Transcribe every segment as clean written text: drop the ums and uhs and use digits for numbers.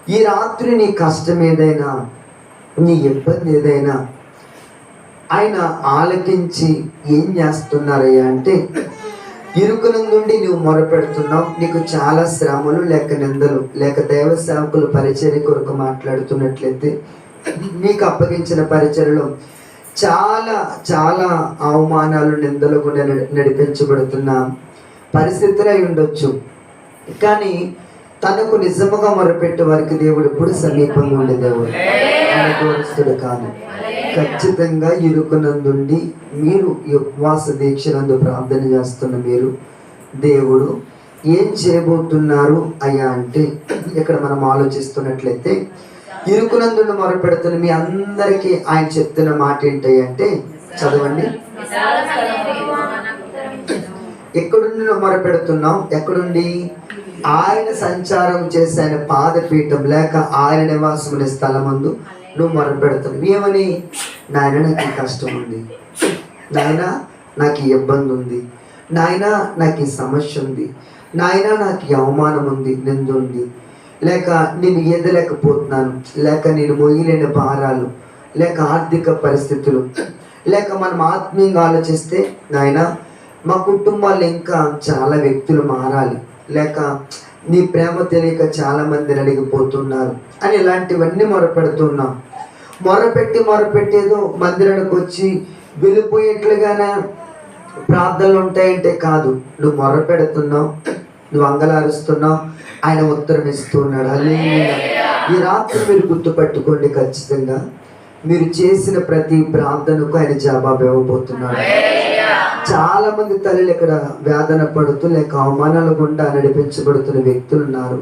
ఈ రాత్రి నీ కష్టం ఏదైనా, నీ ఇబ్బంది ఏదైనా ఆయన ఆలకించి ఏం చేస్తున్నారయ్యా అంటే, ఇరుకునందుండి నువ్వు మొరపెడుతున్నావు, నీకు చాలా శ్రమలు లేక నిందలు లేక దైవ సేవకులు పరిచర్య కొరకు మాట్లాడుతున్నట్లయితే, నీకు అప్పగించిన పరిచర్యలో చాలా చాలా అవమానాలు నిందలు కూడా నడిపించబడుతున్న పరిస్థితులు అయి ఉండొచ్చు. కానీ తనకు నిజముగా మొరపెట్టే వారికి దేవుడు ఎప్పుడు సమీపంగా ఉండే దేవుడు, ఆయన దూరస్తుడు కాదు. ఖచ్చితంగా ఇరుకునందుండి మీరు ఉపవాస దీక్షనందు ప్రార్థన చేస్తున్న మీరు, దేవుడు ఏం చేయబోతున్నారు అయ్యా అంటే, ఇక్కడ మనం ఆలోచిస్తున్నట్లయితే ఇరుకునందుండి మొరపెడుతున్న మీ అందరికీ ఆయన చెప్తున్న మాట ఏంటంటే, చదవండి. ఎక్కడుండి మొరపెడుతున్నాం? ఎక్కడుండి? ఆయన సంచారం చేసి ఆయన పాదపీఠం లేక ఆయన నివాసమునే స్థలమందు నువ్వు మొరపెడుతున్నావు. ఏమని? నాయన నాకు ఈ కష్టం ఉంది, నాయన నాకు ఈ ఇబ్బంది ఉంది, నాయన నాకు ఈ సమస్య ఉంది, నాయన నాకు ఈ అవమానం ఉంది, నింద ఉంది, లేక నేను ఈదలేకపోతున్నాను, లేక నేను మొయ్యలేని భారాలు, లేక ఆర్థిక పరిస్థితులు, లేక మనం ఆత్మీయంగా ఆలోచిస్తే నాయన మా కుటుంబాల్లో ఇంకా చాలా వ్యక్తులు మారాలి, లేక నీ ప్రేమ తెలియక చాలామంది నలిగిపోతున్నారు అని ఇలాంటివన్నీ మొరపెడుతున్నాం. మొరపెట్టేదో మందిరానికి వచ్చి వెళ్ళిపోయేట్లుగానే ప్రార్థనలు ఉంటాయంటే కాదు. నువ్వు మొరపెడుతున్నావు, నువ్వు అంగలారుస్తున్నావు, ఆయన ఉత్తరం ఇస్తున్నాడు. హల్లెలూయా. ఈ రాత్రి మీరు గుర్తుపట్టుకోండి, ఖచ్చితంగా మీరు చేసిన ప్రతి ప్రార్థనకు ఆయన జవాబు ఇవ్వబోతున్నాడు. చాలా మంది తల్లులు ఇక్కడ వేదన పడుతూ లేక అవమానాల గుండా నడిపించబడుతున్న వ్యక్తులు ఉన్నారు.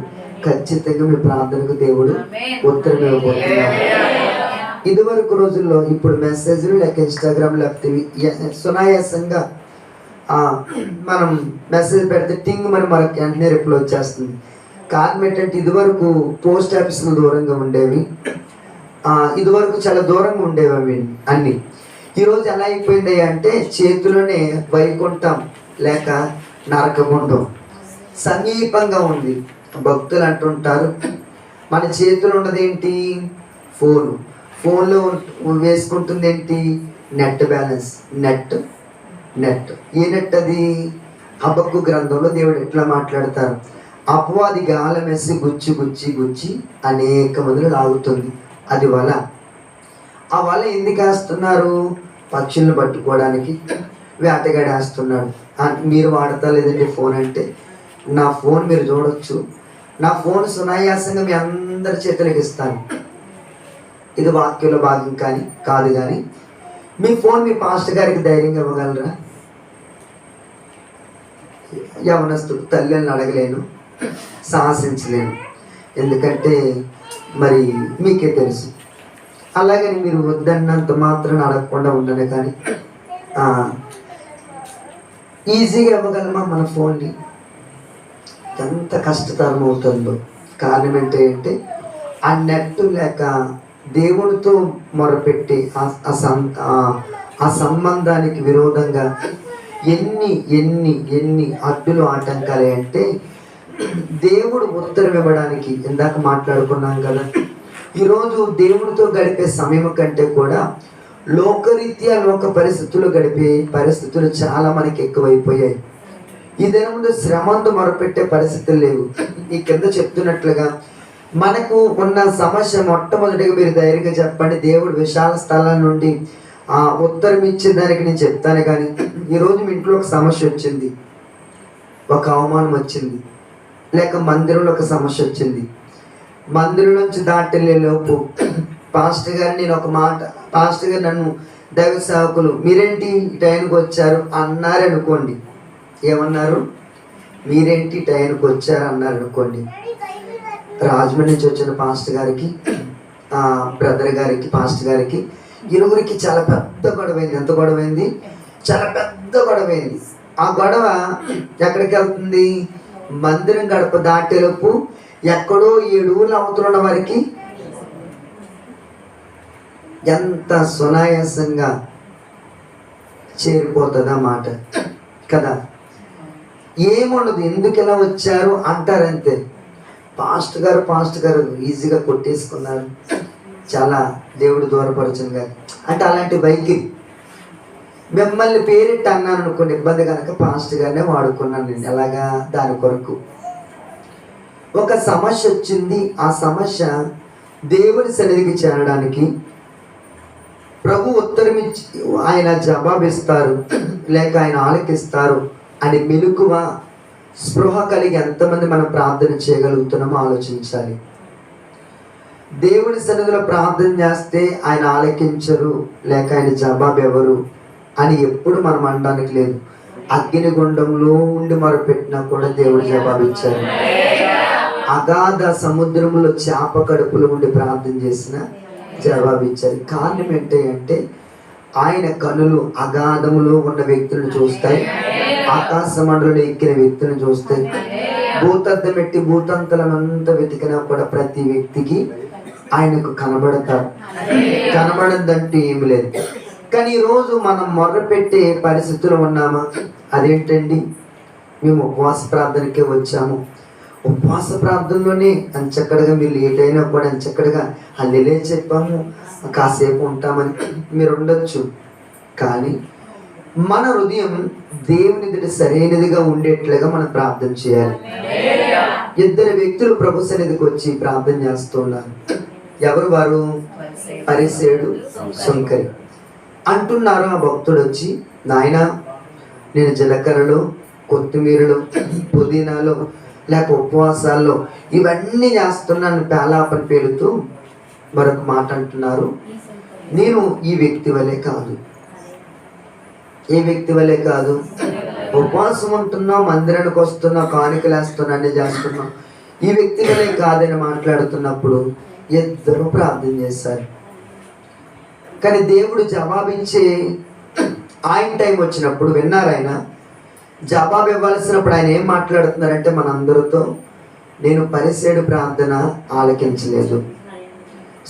ఖచ్చితంగా మీ ప్రార్థనకు దేవుడు ఉత్తరం ఇవ్వబోతున్నాడు. ఇదివరకు రోజుల్లో ఇప్పుడు మెసేజ్లు లేక ఇన్స్టాగ్రామ్ లేకపోతే సునాయాసంగా మనం మెసేజ్ పెడితే టింగ్ మనకి వెంటనే రిప్లై వచ్చేస్తుంది. కారణం ఏంటంటే, ఇదివరకు పోస్ట్ ఆఫీసులు దూరంగా ఉండేవి, ఇదివరకు చాలా దూరంగా ఉండేవి అవి అన్నీ. ఈరోజు ఎలా అయిపోయింది అంటే, చేతిలోనే వైకుంఠం లేక నరకగుండం సమీపంగా ఉంది. భక్తులు అంటుంటారు, మన చేతిలో ఉన్నదేంటి? ఫోన్లో వేసుకుంటుంది ఏంటి? Net balance. నెట్ ఏ నెట్ అది? హబక్కు గ్రంథంలో దేవుడు ఎట్లా మాట్లాడతారు? అపవాది గాలం వేసి గుచ్చి అనేక మందిని లాగుతుంది. అది వల. ఆ వల ఎందుకు వేస్తున్నారు? పక్షులను పట్టుకోవడానికి వేటగాడేస్తున్నాడు. మీరు వాడతా లేదండి ఫోన్ అంటే, నా ఫోన్ మీరు చూడొచ్చు, నా ఫోన్ సునాయాసంగా మీ అందరి చేతులకు ఇస్తాను. ఇది వాక్యంలో భాగం కాదు కానీ మీ ఫోన్ మీ పాస్టర్ గారికి ధైర్యంగా ఇవ్వగలరా? యవనస్తుడు తల్లిని అడగలేను, సాహసించలేను, ఎందుకంటే మరి మీకే తెలుసు. అలాగని మీరు వద్దన్నంత మాత్రం అడగకుండా ఉండను. కానీ ఈజీగా ఇవ్వగలమా మన ఫోన్ని? ఎంత కష్టతరం అవుతుందో. కారణం ఏంటంటే, ఆ నెట్ లేక దేవునితో మొరపెట్టి ఆ సంబంధానికి విరోధంగా ఎన్ని అడ్డులు ఆటంకాలు అంటే, దేవుడు ఉత్తరం ఇవ్వడానికి ఇందాక మాట్లాడుకున్నాం కదా, ఈరోజు దేవుడితో గడిపే సమయం కంటే కూడా లోకరీత్యా లోక పరిస్థితులు గడిపే పరిస్థితులు చాలా మనకి ఎక్కువైపోయాయి. ఈ దినముందు శ్రమంతో మొరపెట్టే పరిస్థితులు లేవు. ఈ కింద చెప్తున్నట్లుగా మనకు ఉన్న సమస్య మొట్టమొదటిగా మీరు ధైర్యంగా చెప్పండి, దేవుడు విశాల స్థలం నుండి ఉత్తరం ఇచ్చేదానికి నేను చెప్తాను. కానీ ఈరోజు మీ ఇంట్లో ఒక సమస్య వచ్చింది, ఒక అవమానం వచ్చింది, లేక మందిరంలో ఒక సమస్య వచ్చింది. మందిరం నుంచి దాటెళ్ళే లోపు పాస్టర్ గారు నేను ఒక మాట, పాస్టర్ గారు నన్ను దైవ సేవకులు మీరేంటి టైంకి వచ్చారు అన్నారు అనుకోండి. ఏమన్నారు? మీరేంటి టైంకి వచ్చారు అన్నారు అనుకోండి. రాజమండ్రి నుంచి వచ్చిన పాస్టర్ గారికి, బ్రదర్ గారికి, పాస్టర్ గారికి ఇరువురికి చాలా పెద్ద గొడవైంది. ఎంత గొడవైంది? చాలా పెద్ద గొడవైంది. ఆ గొడవ ఎక్కడికి వెళ్తుంది? మందిరం గడప దాటేలోపు ఎక్కడో 7 ఊర్లు అవుతున్న వారికి ఎంత సునాయాసంగా చేరిపోతుంది ఆ మాట కదా. ఏముండదు, ఎందుకు ఇలా వచ్చారు అంటారంతే. పాస్ట్ గారు ఈజీగా కొట్టేసుకున్నారు, చాలా దేవుడు దూరపరచును గారు అంటే అలాంటి బైక్. మిమ్మల్ని పేరెట్టి అన్నాను అనుకోండి ఇబ్బంది కనుక పాస్ట్ గారినే వాడుకున్నాను నేను. ఎలాగా? దాని కొరకు ఒక సమస్య వచ్చింది. ఆ సమస్య దేవుని సన్నిధికి చేరడానికి ప్రభు ఉత్తరం ఇచ్చి ఆయన జవాబిస్తారు లేక ఆయన ఆలకిస్తారు అని మెలకువ స్పృహ కలిగి ఎంతమంది మనం ప్రార్థన చేయగలుగుతున్నామో ఆలోచించాలి. దేవుని సన్నిధిలో ప్రార్థన చేస్తే ఆయన ఆలకించరు లేక ఆయన జవాబు ఎవరు అని ఎప్పుడు మనం అనడానికి లేదు. అగ్నిగుండంలో ఉండి మొరపెట్టినా కూడా దేవుడు జవాబిచ్చారు. అగాధ సముద్రంలో చేప కడుపులో ఉండి ప్రార్థన చేసిన జవాబిచ్చారు. కారణం ఏంటంటే ఆయన కనులు అగాధములో ఉన్న వ్యక్తులను చూస్తాయి, ఆకాశ మండలంలో ఎక్కిన వ్యక్తులను చూస్తాయి. భూతద్దం పెట్టి భూతంతలమంతా వెతికినా కూడా ప్రతి వ్యక్తికి ఆయనకు కనబడతారు. కనబడదంటూ ఏమి లేదు. కానీ ఈరోజు మనం మొర్రపెట్టే పరిస్థితుల్లో ఉన్నామా? అదేంటండి, మేము ఉపవాస ప్రార్థనకే వచ్చాము, ఉపవాస ప్రార్థనలోనే అంచక్కడగా మీరు లేట్ అయినా కూడా అంచక్కడగా అల్లెలే చెప్పాము, కాసేపు ఉంటామని మీరు ఉండొచ్చు. కానీ మన హృదయం దేవుని ఎదుట సరైనదిగా ఉండేట్లుగా మనం ప్రార్థన చేయాలి. ఇద్దరు వ్యక్తులు ప్రభు సన్నిధికి వచ్చి ప్రార్థన చేస్తున్నారు. ఎవరు వారు? పరిసేయుడు, సుంకరి. అంటున్నారు ఆ భక్తుడు వచ్చి, నాయనా నేను జీలకర్రలో, కొత్తిమీరలో, పుదీనాలో లేక ఉపవాసాల్లో ఇవన్నీ చేస్తున్నాను పేలాపని పేలుతూ మరొక మాట అంటున్నారు, నేను ఈ వ్యక్తి వలె కాదు. ఏ వ్యక్తి వలె కాదు? ఉపవాసం ఉంటున్నావు, మందిరానికి వస్తున్నావు, కానుకలు వేస్తున్నావు, అన్నీ చేస్తున్నావు, ఈ వ్యక్తి వలె కాదని మాట్లాడుతున్నప్పుడు ఇద్దరు ప్రార్థన చేశారు. కానీ దేవుడు జవాబిచ్చే ఆయన టైం వచ్చినప్పుడు విన్నారు. ఆయన జవాబు ఇవ్వాల్సినప్పుడు ఆయన ఏం మాట్లాడుతున్నారంటే మనందరితో, నేను పరిసేయుడు ప్రార్థన ఆలకించలేదు,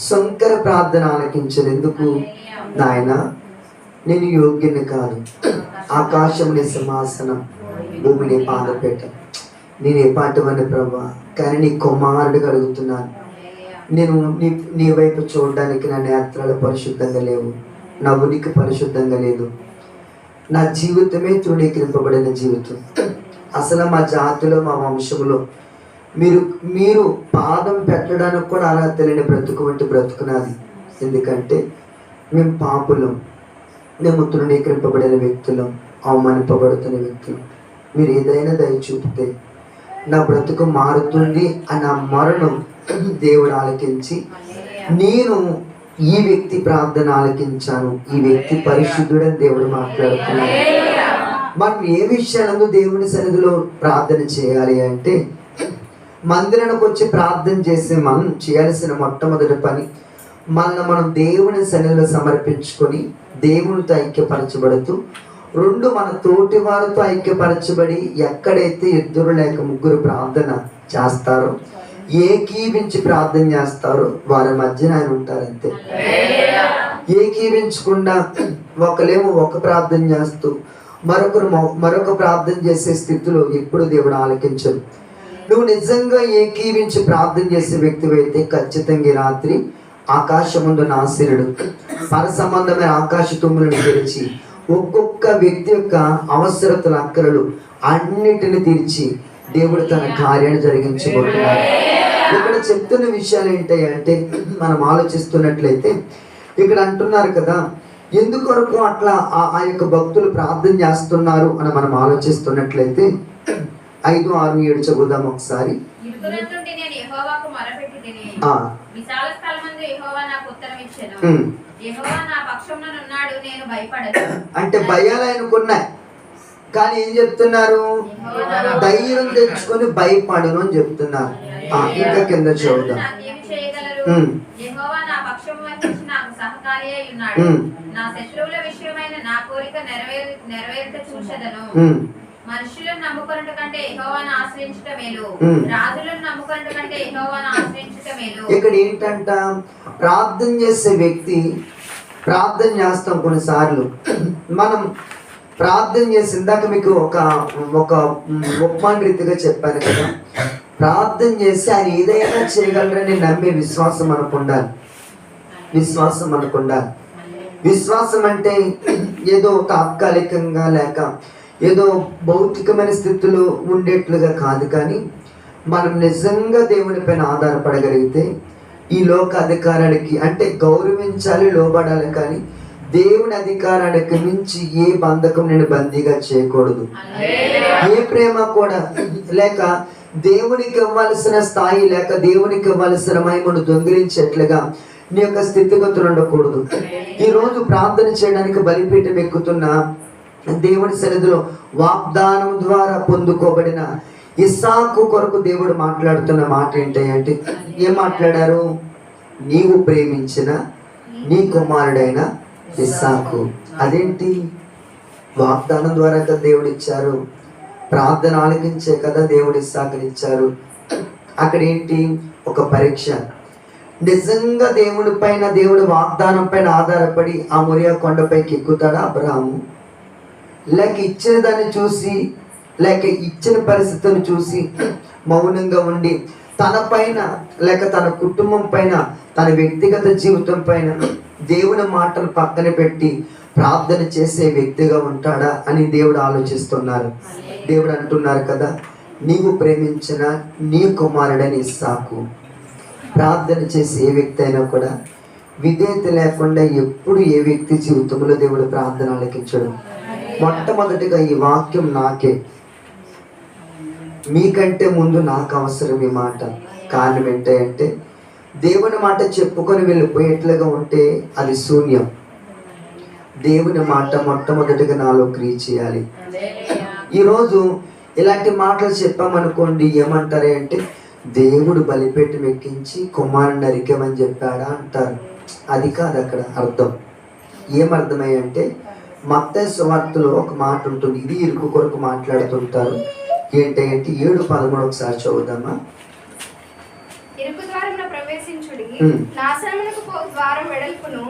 శంకర ప్రార్థన ఆలకించలేదు. ఎందుకు? నాయన నేను యోగ్యుని కాదు, ఆకాశం నీ సింహాసనం, భూమిని పాదపేట, నేను ఏ పాటవని ప్రభా, కానీ నీ కుమారుడిగా అడుగుతున్నాను. నేను నీ వైపు చూడడానికి నా నేత్రాలు పరిశుద్ధంగా లేవు, నా ఉనికి పరిశుద్ధంగా లేదు, నా జీవితమే తృణీకరింపబడిన జీవితం. అసలు మా జాతిలో మా వంశంలో మీరు పాదం పెట్టడానికి కూడా అర్హత లేని బ్రతుకు వంటి బ్రతుకున్నది. ఎందుకంటే మేము పాపులం, మేము తృణీకరింపబడిన వ్యక్తులం, అవమానింపబడుతున్న వ్యక్తులం. మీరు ఏదైనా దయ చూపితే నా బ్రతుకు మారుతుంది అన్న మరణం దేవుడు ఆలకించి, నేను ఈ వ్యక్తి ప్రార్థన ఆలకించాను, ఈ వ్యక్తి పరిశుద్ధుడని దేవుడు మాట్లాడుతున్నాడు. మనం ఏ విషయాలను దేవుని సన్నిధిలో ప్రార్థన చేయాలి అంటే, మందిరానికి వచ్చి ప్రార్థన చేసే మనం చేయాల్సిన మొట్టమొదటి పని మనం దేవుని సన్నిధిలో సమర్పించుకొని దేవునితో ఐక్యపరచబడుతూ, రెండు మన తోటి వారితో ఐక్యపరచబడి ఎక్కడైతే ఇద్దరు లేక ముగ్గురు ప్రార్థన చేస్తారో, ఏకీవించి ప్రార్థన చేస్తారో వారి మధ్యన ఆయన ఉంటారంతే. ఏకీవించకుండా ఒకలేమో ఒక ప్రార్థన చేస్తూ మరొక ప్రార్థన చేసే స్థితిలో ఎప్పుడు దేవుడు ఆలకించరు. నువ్వు నిజంగా ఏకీవించి ప్రార్థన చేసే వ్యక్తివైతే ఖచ్చితంగా రాత్రి ఆకాశముందు నాశనుడు పర సంబంధమైన ఆకాశ తుమ్ములను తెరిచి ఒక్కొక్క వ్యక్తి యొక్క అవసరతల అక్కరలు అన్నిటిని తీర్చి దేవుడు తన కార్యాన్ని జరిగించబోతున్నాడు. ఇక్కడ చెప్తున్న విషయాలు ఏంటంటే, మనం ఆలోచిస్తున్నట్లయితే ఇక్కడ అంటున్నారు కదా, ఎందుకొరకు అట్లా ఆ యొక్క భక్తులు ప్రార్థన చేస్తున్నారు అని మనం ఆలోచిస్తున్నట్లయితే 5, 6, 7 చదువుదాం ఒకసారి. అంటే భయాలు ఆయనకున్నాయి, కానీ ఏం చెప్తున్నారు? ధైర్యం తెచ్చుకొని భయపడను అని చెప్తున్నారు. ఇంకా కింద చూద్దాం. మనుషులను నమ్ముకొనుట కంటే యెహోవాను ఆశ్రయించుట మేలు, రాజులను నమ్ముకొనుట కంటే యెహోవాను ఆశ్రయించుట మేలు. ఇక్కడ ఏంటంట, ప్రార్థన చేసే వ్యక్తి ప్రార్థన చేస్తాం. కొన్నిసార్లు మనం ప్రార్థన చేసి, ఇందాక మీకు ఒక ఉపమాన రీతిగా చెప్పాను కదా, ప్రార్థన చేసి ఆయన ఏదైనా చేయగలరని నమ్మే విశ్వాసం మనకు ఉండాలి. విశ్వాసం మనకు ఉండాలి. విశ్వాసం అంటే ఏదో తాత్కాలికంగా లేక ఏదో భౌతికమైన స్థితిలో ఉండేట్లుగా కాదు, కానీ మనం నిజంగా దేవుని పైన ఆధారపడగలిగితే ఈ లోక అధికారానికి అంటే గౌరవించాలి, లోబడాలి, కానీ దేవుని అధికారానికి మించి ఏ బంధకం నేను బందీగా చేయకూడదు. ఏ ప్రేమ కూడా లేక దేవునికి ఇవ్వాల్సిన స్థాయి లేక దేవునికి ఇవ్వాల్సిన మహిమను దొంగిలించేట్లుగా నీ యొక్క స్థితిగతులు ఉండకూడదు. ఈరోజు ప్రార్థన చేయడానికి బలిపీఠం ఎక్కుతున్న దేవుని సన్నిధిలో వాగ్దానం ద్వారా పొందుకోబడిన ఇస్సాకు కొరకు దేవుడు మాట్లాడుతున్న మాట ఏంటంటే, ఏం మాట్లాడారు? నీవు ప్రేమించిన నీ కుమారుడైన ఇస్సాకు. అదేంటి? వాగ్దానం ద్వారా కదా దేవుడు ఇచ్చారు, ప్రార్థన ఆలకించే కదా దేవుడు ఇస్సాకుని ఇచ్చారు. అక్కడ ఏంటి? ఒక పరీక్ష. నిజంగా దేవుడి పైన, దేవుడి వాగ్దానం పైన ఆధారపడి ఆ మొరియా కొండపైకి ఎక్కుతాడా అబ్రహాము? లేక ఇచ్చిన దాన్ని చూసి లేక ఇచ్చిన పరిస్థితిని చూసి మౌనంగా ఉండి తన పైన లేక తన కుటుంబం పైన తన వ్యక్తిగత జీవితం పైన దేవుని మాటలు పక్కన పెట్టి ప్రార్థన చేసే వ్యక్తిగా ఉంటాడా అని దేవుడు ఆలోచిస్తున్నారు. దేవుడు అంటున్నారు కదా, నీవు ప్రేమించిన నీ కుమారుడని ఇస్సాకు. ప్రార్థన చేసే ఏ వ్యక్తి అయినా కూడా విధేయత లేకుండా ఎప్పుడు ఏ వ్యక్తి జీవితంలో దేవుడు ప్రార్థన ఆలకించడు. మొట్టమొదటిగా ఈ వాక్యం నాకే, మీకంటే ముందు నాకు అవసరం ఈ మాట. కారణం ఏంటంటే దేవుని మాట చెప్పుకొని వెళ్ళిపోయేట్లుగా ఉంటే అది శూన్యం. దేవుని మాట మొట్టమొదటిగా నాలో క్రియ చేయాలి. ఈరోజు ఇలాంటి మాటలు చెప్పామనుకోండి, ఏమంటారు అంటే దేవుడు బలిపీఠం ఎక్కించి కుమారుని నరికేమని చెప్పాడా అంటారు. అది కాదు అక్కడ అర్థం. ఏమర్థమయ్యంటే మత్తయి సువార్తలో ఒక మాట ఉంటుంది, ఇది ఇరుకు కొరకు మాట్లాడుతుంటారు. ఏంటంటే 7:13 ఒకసారి చదువుదామా. ఇరుకు ద్వారమున ప్రవేశించుడి, నాశనమునకు పో ద్వారం వెడల్పును,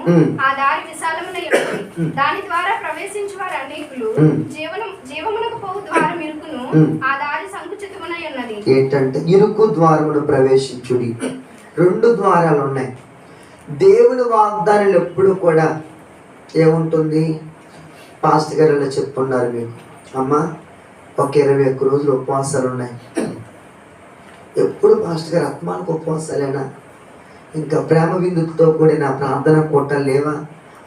ఆ దారి విశాలమునై ఉన్నది, దాని ద్వారా ప్రవేశించు వారు అనేకులు. జీవమునకు పో ద్వారం ఇరుకును, ఆ దారి సంకుచితమునై ఉన్నది. ఏంటంటే ఇరుకు ద్వారమును ప్రవేశించుడి. 2 ద్వారాలు ఉన్నాయి. దేవుని వాగ్దానాలు ఎప్పుడు కూడా ఏముంటుంది? పాస్టర్ గారు ఇలా చెప్పున్నారు మీకు, అమ్మ ఒక 21 రోజులు ఉపవాసాలు ఉన్నాయి. ఎప్పుడు పాస్టర్ గారు ఆత్మానికి ఉపవాసాలేనా, ఇంకా ప్రేమ విందుతో కూడిన ప్రార్థన కోటలు లేవా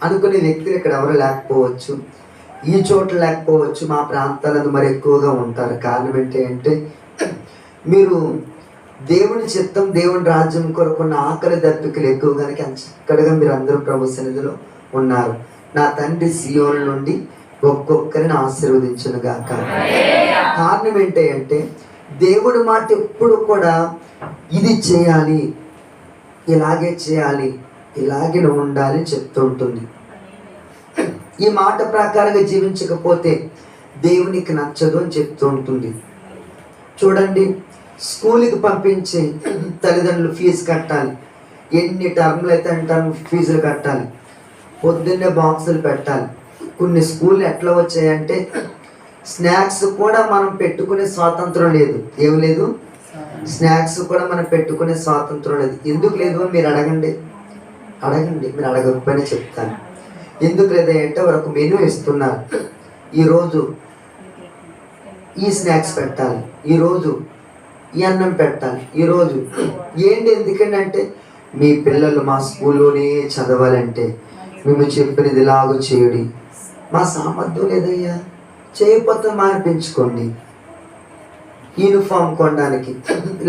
అనుకునే వ్యక్తులు ఇక్కడ ఎవరు లేకపోవచ్చు, ఈ చోట్ల లేకపోవచ్చు, మా ప్రాంతాలను మరి ఎక్కువగా ఉంటారు. కారణం ఏంటంటే మీరు దేవుని చిత్తం, దేవుని రాజ్యం కొరకున్న ఆకలి దప్పికలు ఎక్కువ కనుక చక్కగా మీరు అందరూ ప్రభు సన్నిధిలో ఉన్నారు. నా తండ్రి సియోను నుండి ఒక్కొక్కరిని ఆశీర్వదించును గాక. కారణం ఏంటంటే దేవుడి మాట ఎప్పుడు కూడా ఇది చేయాలి, ఇలాగే చేయాలి, ఇలాగే ఉండాలి చెప్తూ ఉంటుంది. ఈ మాట ప్రకారంగా జీవించకపోతే దేవునికి నచ్చదు అని చెప్తూ ఉంటుంది. చూడండి, స్కూల్కి పంపించే తల్లిదండ్రులు ఫీజు కట్టాలి. ఎన్ని టర్మ్లు అయితే అంటారు ఫీజులు కట్టాలి, పొద్దున్నే బాక్సులు పెట్టాలి. కొన్ని స్కూళ్ళు ఎట్లా వచ్చాయంటే స్నాక్స్ కూడా మనం పెట్టుకునే స్వాతంత్రం లేదు. ఏం లేదు? స్నాక్స్ కూడా మనం పెట్టుకునే స్వాతంత్రం లేదు. ఎందుకు లేదు అని మీరు అడగండి, మీరు అడగకపోయినా చెప్తాను. ఎందుకు లేదా అంటే ఒక మెనూ ఇస్తున్నారు, ఈరోజు ఈ స్నాక్స్ పెట్టాలి, ఈరోజు ఈ అన్నం పెట్టాలి, ఈరోజు ఏంటి ఎందుకంటే మీ పిల్లలు మా స్కూల్లోనే చదవాలంటే మేము చెప్పినది ఇలాగూ చేయుడి. మా సామర్థ్యం లేదయ్యా, చేయకపోతే మానిపించుకోండి. యూనిఫామ్ కొనడానికి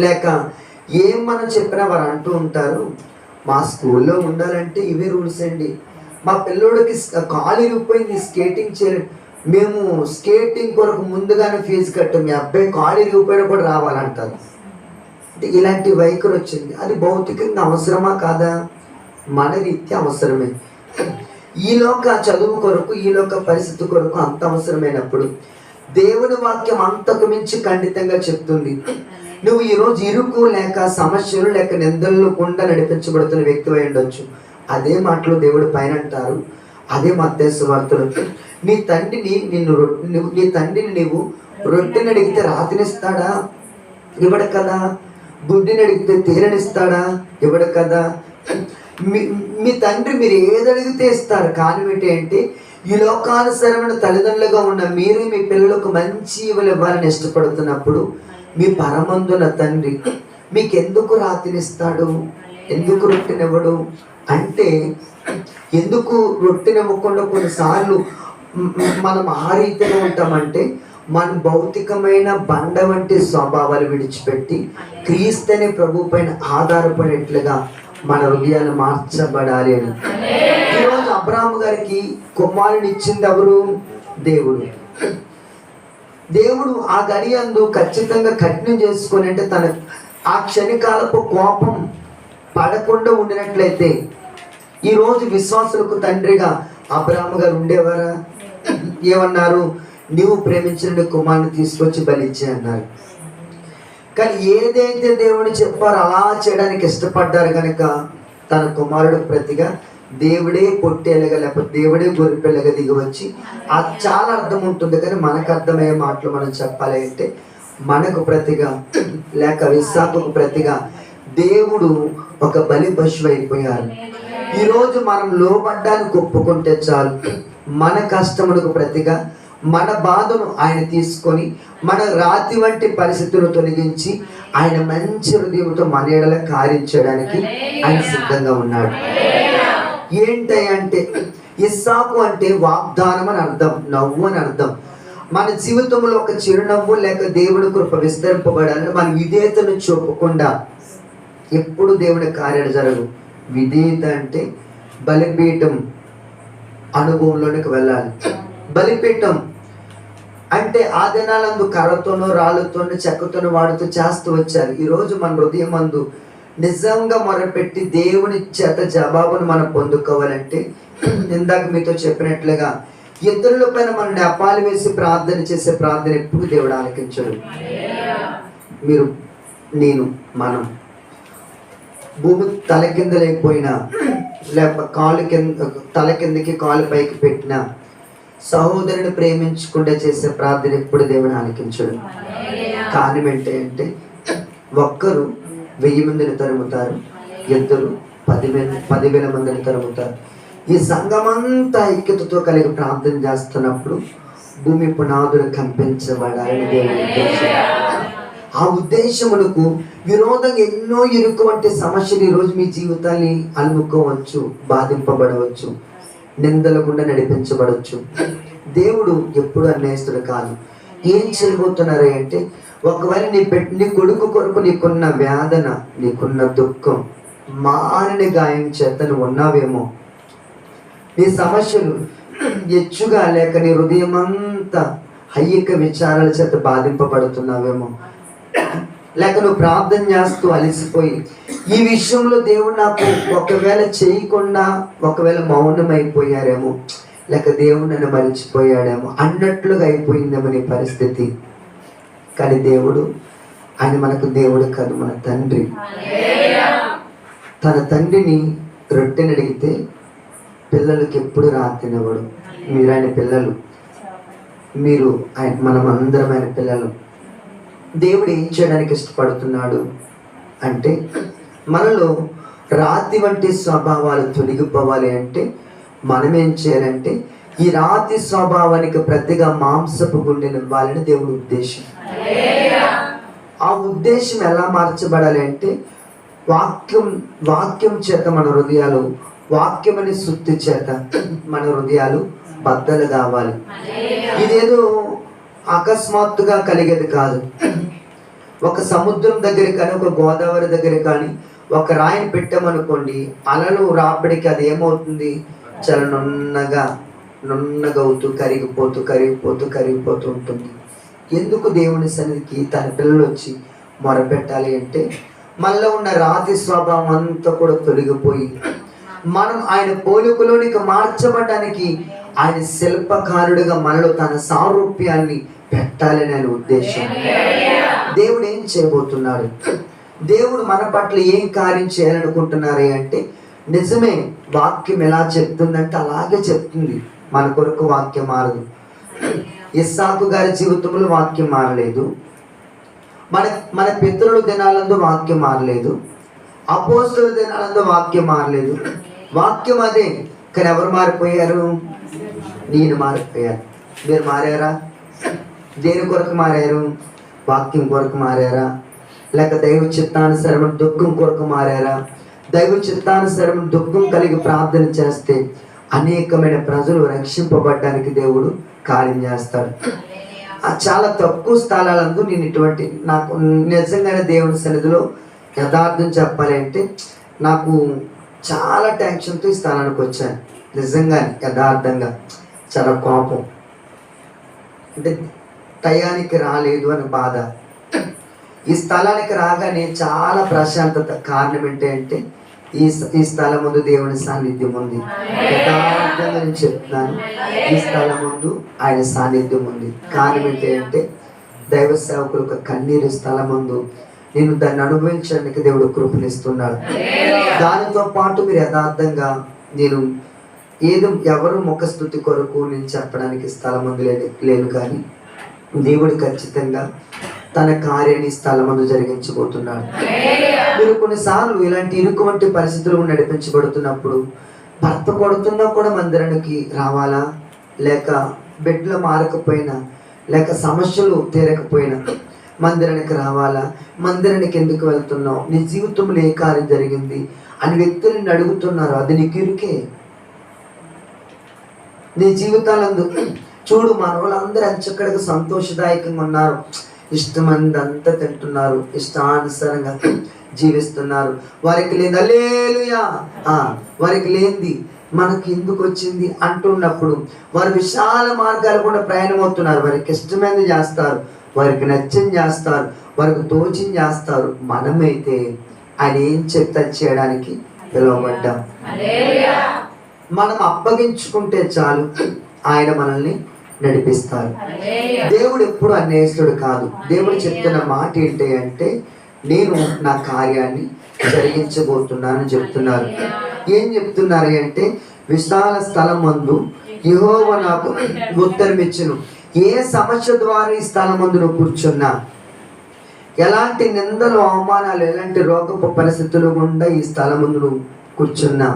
లేక ఏం మనం చెప్పినా వారు అంటూ ఉంటారు, మా స్కూల్లో ఉండాలంటే ఇవే రూల్స్ అండి. మా పిల్లోడికి కాలు ఇరిగిపోయింది, స్కేటింగ్ చేయలేదు, మేము స్కేటింగ్ కొరకు ముందుగానే ఫీజు కట్టాం, మీ అబ్బాయి కాలు ఇరిగిపోయినా కూడా రావాలంటారు. అంటే ఇలాంటి వైఖరి వచ్చింది. అది భౌతికంగా అవసరమా కాదా? మన రీత్యా అవసరమే. ఈలోక చదువు కొరకు, ఈలోక పరిస్థితి కొరకు అంత అవసరమైనప్పుడు దేవుని వాక్యం అంతకు మించి ఖండితంగా చెప్తుంది. నువ్వు ఈరోజు ఇరుకు లేక సమస్యలు లేక నిందలు గుండా నడిపించబడుతున్న వ్యక్తి అయి ఉండొచ్చు. అదే మాటలు దేవుడు పైన అంటారు. అదే మత్తయి సువార్తలో, నీ తండ్రిని నీవు రొట్టెని అడిగితే రాతినిస్తాడా? ఇవ్వడు కదా. గుడ్డిని అడిగితే తేనెనిస్తాడా? ఇవ్వడు కదా. మీ తండ్రి మీరు ఏది అడిగితే ఇస్తారు. కానీ ఏంటి, ఈ లోకానుసరమైన తల్లిదండ్రులుగా ఉన్న మీరు మీ పిల్లలకు మంచి ఇవ్వాలని ఇష్టపడుతున్నప్పుడు మీ పరమందున తండ్రి మీకు ఎందుకు రాతినిస్తాడు? ఎందుకు రొట్టెనివ్వడు అంటే, ఎందుకు రొట్టెనివ్వకుండా కొన్నిసార్లు మనం ఆ రీతిలో ఉంటామంటే, మన భౌతికమైన బండ వంటి స్వభావాలు విడిచిపెట్టి క్రీస్తుని ప్రభు పైన ఆధారపడేట్లుగా మన హృదయాలు మార్చబడాలి అని. ఈరోజు అబ్రాహాము గారికి కుమారుని ఇచ్చింది ఎవరు? దేవుడు. దేవుడు ఆ గడియందు ఖచ్చితంగా కఠినం చేసుకొని, అంటే తన ఆ క్షణికాలపు కోపం పడకుండా ఉండినట్లయితే ఈరోజు విశ్వాసులకు తండ్రిగా అబ్రాహాము గారు ఉండేవారా? ఏమన్నారు? నీవు ప్రేమించిన కుమారుని తీసుకొచ్చి బలిచ్చే అన్నారు. కానీ ఏదైతే దేవుడు చెప్పారో అలా చేయడానికి ఇష్టపడ్డారు కనుక తన కుమారుడు ప్రతిగా దేవుడే పొట్టేలుగా లేకపోతే దేవుడే గొర్రెపిల్లగా దిగి వచ్చి, అది చాలా అర్థం ఉంటుంది. కానీ మనకు అర్థమయ్యే మాటలు మనం చెప్పాలి అంటే, మనకు ప్రతిగా లేక ఇస్సాకుకు ప్రతిగా దేవుడు ఒక బలి పశువు అయిపోయారు. ఈరోజు మనం లోబడ్డానికి ఒప్పుకుంటే చాలు, మన కష్టములకు ప్రతిగా మన బాధను ఆయన తీసుకొని మన రాతి వంటి పరిస్థితులు తొలగించి ఆయన మంచి హృదయంతో మన ఎడల కార్యం చేయడానికి ఆయన సిద్ధంగా ఉన్నాడు. ఏంటంటే ఇస్సాకు అంటే వాగ్దానం అని అర్థం, నవ్వు అని అర్థం. మన జీవితంలో ఒక చిరునవ్వు లేక దేవుడి కృప విస్తరింపబడాలని మన విధేయతను చూపకుండా ఎప్పుడు దేవుడి కార్యాలు జరగవు. విధేయత అంటే బలిపీఠం అనుభవంలోనికి వెళ్ళాలి. బలిపీఠం అంటే ఆ దినాలందు కర్రతోనూ రాళ్ళతోనూ చెక్కతోనూ వాడుతూ చేస్తూ వచ్చారు. ఈరోజు మన హృదయం మందు నిజంగా మొరపెట్టి దేవుని చేత జవాబును మనం పొందుకోవాలంటే, ఇందాక మీతో చెప్పినట్లుగా ఇతరుల పైన మనం నెపాలు వేసి ప్రార్థన చేసే ప్రార్థన ఎప్పుడు దేవుడు ఆలకించడు. మీరు, నేను, మనం భూమి తలకిందలైపోయినా లేకపోతే కాలు కింద తల కిందకి కాలు పైకి పెట్టినా సహోదరుని ప్రేమించకుండా చేసే ప్రార్థన ఎప్పుడు దేవుని ఆలకించడు. కారణం ఏంటంటే, ఒక్కరు 1000 మందిని తరుముతారు, ఇద్దరు 10,000 మందిని తరుముతారు. ఈ సంఘమంతా ఐక్యతతో కలిగి ప్రార్థన చేస్తున్నప్పుడు భూమి పునాదులు కంపించబడాలని దేవుని ఉద్దేశం. ఆ ఉద్దేశములకు విరోధంగా ఎన్నో ఇరుకు వంటి సమస్యలు ఈరోజు మీ జీవితాన్ని అలుముకోవచ్చు, బాధింపబడవచ్చు, నిందల గుండా నడిపించబడవచ్చు. దేవుడు ఎప్పుడు అన్యాయస్తుడు కాదు. ఏం చేయబోతున్నారు అంటే, ఒకవేళ నీ కొడుకు కొరకు నీకున్న వేదన, నీకున్న దుఃఖం, మానని గాయం చేత నువ్వు ఉన్నావేమో, నీ సమస్యలు ఎచ్చుగా లేక నీ హృదయం అంతా హయ్యక విచారాల చేత బాధింపబడుతున్నావేమో, లేక నువ్వు ప్రార్థన చేస్తూ అలసిపోయి ఈ విషయంలో దేవుడు నాకు ఒకవేళ చేయకుండా ఒకవేళ మౌనం అయిపోయారేమో, లేక దేవుడు నన్ను మరిచిపోయాడేమో అన్నట్లుగా అయిపోయిందేమో నీ పరిస్థితి. కానీ దేవుడు, ఆయన మనకు దేవుడు కాదు, మన తండ్రి. తన తండ్రిని రొట్టెని అడిగితే పిల్లలకి ఎప్పుడు రాతినవ్వడు. మీరు ఆయన పిల్లలు, మీరు ఆయన, మనం అందరం ఆయన పిల్లలు. దేవుడు ఏం చేయడానికి ఇష్టపడుతున్నాడు అంటే, మనలో రాతి వంటి స్వభావాలు తొలగిపోవాలి అంటే మనం ఏం చేయాలంటే, ఈ రాతి స్వభావానికి ప్రతిగా మాంసపు గుండెని ఇవ్వాలని దేవుడి ఉద్దేశం. ఆ ఉద్దేశం ఎలా మార్చబడాలి అంటే, వాక్యం చేత మన హృదయాలు, వాక్యం అనే శుద్ధి చేత మన హృదయాలు బద్దలు కావాలి. ఇదేదో అకస్మాత్తుగా కలిగేది కాదు. ఒక సముద్రం దగ్గర కానీ, ఒక గోదావరి దగ్గర కానీ ఒక రాయిని పెట్టామనుకోండి, అలలు రాబడికి అది ఏమవుతుంది, చాలా నున్నగా అవుతూ కరిగిపోతూ ఉంటుంది. ఎందుకు దేవుని సన్నిధికి తన పిల్లలు వచ్చి మొరపెట్టాలి అంటే, మనలో ఉన్న రాతి స్వభావం అంతా కూడా తొలగిపోయి మనం ఆయన పోలికలోనికి మార్చబడడానికి ఆయన శిల్పకారుడిగా మనలో తన సారూప్యాన్ని పెట్టాలని ఆయన ఉద్దేశం. దేవుడు ఏం చేయబోతున్నాడు, దేవుడు మన పట్ల ఏం కార్యం చేయాలనుకుంటున్నారు అంటే, నిజమే వాక్యం ఎలా చెప్తుందంటే అలాగే చెప్తుంది. మన కొరకు వాక్యం మారదు. ఇస్సాకు గారి జీవితంలో వాక్యం మారలేదు. మన మన పితరుల దినాలందు వాక్యం మారలేదు, అపోస్తుల దినాలందు వాక్యం మారలేదు. వాక్యం అదే, కానీ ఎవరు మారిపోయారు? నేను మారిపోయాను. మీరు మారారా? దేని కొరకు మారారు? వాక్యం కొరకు మారారా? లేక దైవ చిత్తానుసరమైన దుఃఖం కొరకు మారారా? దైవ చిత్తానుసరమైన దుఃఖం కలిగి ప్రార్థన చేస్తే అనేకమైన ప్రజలు రక్షింపబడడానికి దేవుడు కార్యం చేస్తాడు. చాలా తక్కువ స్థలాలందు నేను ఇటువంటి, నాకు నిజంగానే దేవుని సన్నిధిలో యథార్థం చెప్పాలి అంటే నాకు చాలా టెన్షన్తో ఈ స్థలానికి వచ్చాను. నిజంగానే యథార్థంగా చాలా కోపం, అంటే టయానికి రాలేదు అని బాధ. ఈ స్థలానికి రాగానే చాలా ప్రశాంతత. కారణం ఏంటంటే ఈ స్థలం ముందు దేవుని సాన్నిధ్యం ఉంది. యథార్థంగా నేను చెప్తున్నాను, ఈ స్థలం ముందు ఆయన సాన్నిధ్యం ఉంది. కారణం ఏంటంటే దైవ సేవకుల యొక్క కన్నీరు స్థలం ముందు నేను దాన్ని అనుభవించడానికి దేవుడు కృపనిస్తున్నాడు. దానితో పాటు మీరు యథార్థంగా, నేను ఏదో ఎవరు ముఖస్థుతి కొరకు నేను చెప్పడానికి స్థలం ముందు లేను, కానీ దేవుడు ఖచ్చితంగా తన కార్యాన్ని స్థలం ముందు జరిగించబోతున్నాడు. మీరు కొన్నిసార్లు ఇలాంటి ఇరుకువంటి పరిస్థితులు నడిపించబడుతున్నప్పుడు భర్త కొడుతున్నా కూడా మందిరానికి రావాలా, లేక బెడ్లు మారకపోయినా, లేక సమస్యలు తీరకపోయినా మందిరానికి రావాలా, మందిరానికి ఎందుకు వెళ్తున్నావు, నీ జీవితంలో ఏ కార్యం జరిగింది అని వ్యక్తులను అడుగుతున్నారు. అది నీకు ఇరుకే. నీ జీవితాలందు చూడు, మన వాళ్ళందరూ అంచక్కడికి సంతోషదాయకంగా ఉన్నారు, ఇష్టమంది అంతా తింటున్నారు, ఇష్టానుసారంగా జీవిస్తున్నారు. వారికి లేదు హల్లెలూయా, వారికి లేనిది మనకి ఎందుకు వచ్చింది అంటున్నప్పుడు వారు విశాల మార్గాలు కూడా ప్రయాణం అవుతున్నారు. వారికి ఇష్టమైనది చేస్తారు, వారికి నచ్చింది చేస్తారు, వారికి తోచింది చేస్తారు. మనమైతే ఆయన ఏం చెప్తా చేయడానికి పిలువబడ్డాం. మనం అప్పగించుకుంటే చాలు, ఆయన మనల్ని నడిపిస్తారు. దేవుడు ఎప్పుడు అన్యాయస్తుడు కాదు. దేవుడు చెప్తున్న మాట ఏంటి అంటే, నేను నా కార్యాన్ని జరిగించబోతున్నానని చెప్తున్నారు. ఏం చెప్తున్నారు అంటే, విశాల స్థలం మందు యెహోవా నాకు ఉత్తరం ఇచ్చును. ఏ సమస్య ద్వారా ఈ స్థలం మందు నువ్వు కూర్చున్నా, ఎలాంటి నిందలు అవమానాలు, ఎలాంటి రోగపు పరిస్థితులు గుండా ఈ స్థలం ముందు నువ్వు కూర్చున్నా,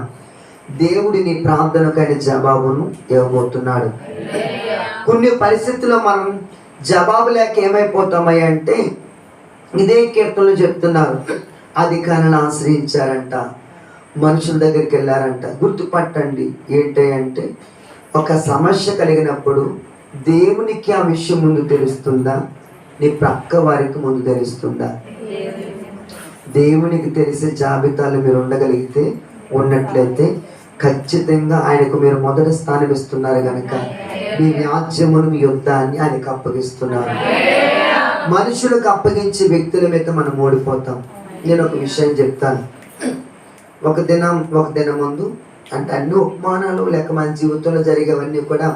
దేవుడి నీ ప్రార్థనకు ఆయన జవాబును ఇవ్వబోతున్నాడు. కొన్ని పరిస్థితుల్లో మనం జవాబు లేక ఏమైపోతామయ్య అంటే, ఇదే కీర్తనలు చెప్తున్నారు, అధికారులను ఆశ్రయించారంట, మనుషుల దగ్గరికి వెళ్ళారంట. గుర్తుపట్టండి ఏంటంటే, ఒక సమస్య కలిగినప్పుడు దేవునికి ఆ విషయం ముందు తెలుస్తుందా, నీ ప్రక్క వారికి ముందు తెలుస్తుందా? దేవునికి తెలిసే జాబితాలు మీరు ఉండగలిగితే, ఉన్నట్లయితే ఖచ్చితంగా ఆయనకు మీరు మొదటి స్థానం ఇస్తున్నారు కనుక మీ వ్యాజ్యమును, మీ యుద్ధాన్ని ఆయనకు అప్పగిస్తున్నారు. మనుషులకు అప్పగించే వ్యక్తుల మీద మనం ఓడిపోతాం. నేను ఒక విషయం చెప్తాను. ఒక దినం ముందు, అంటే అన్ని ఉపమానాలు లేక మన జీవితంలో జరిగేవన్నీ కూడా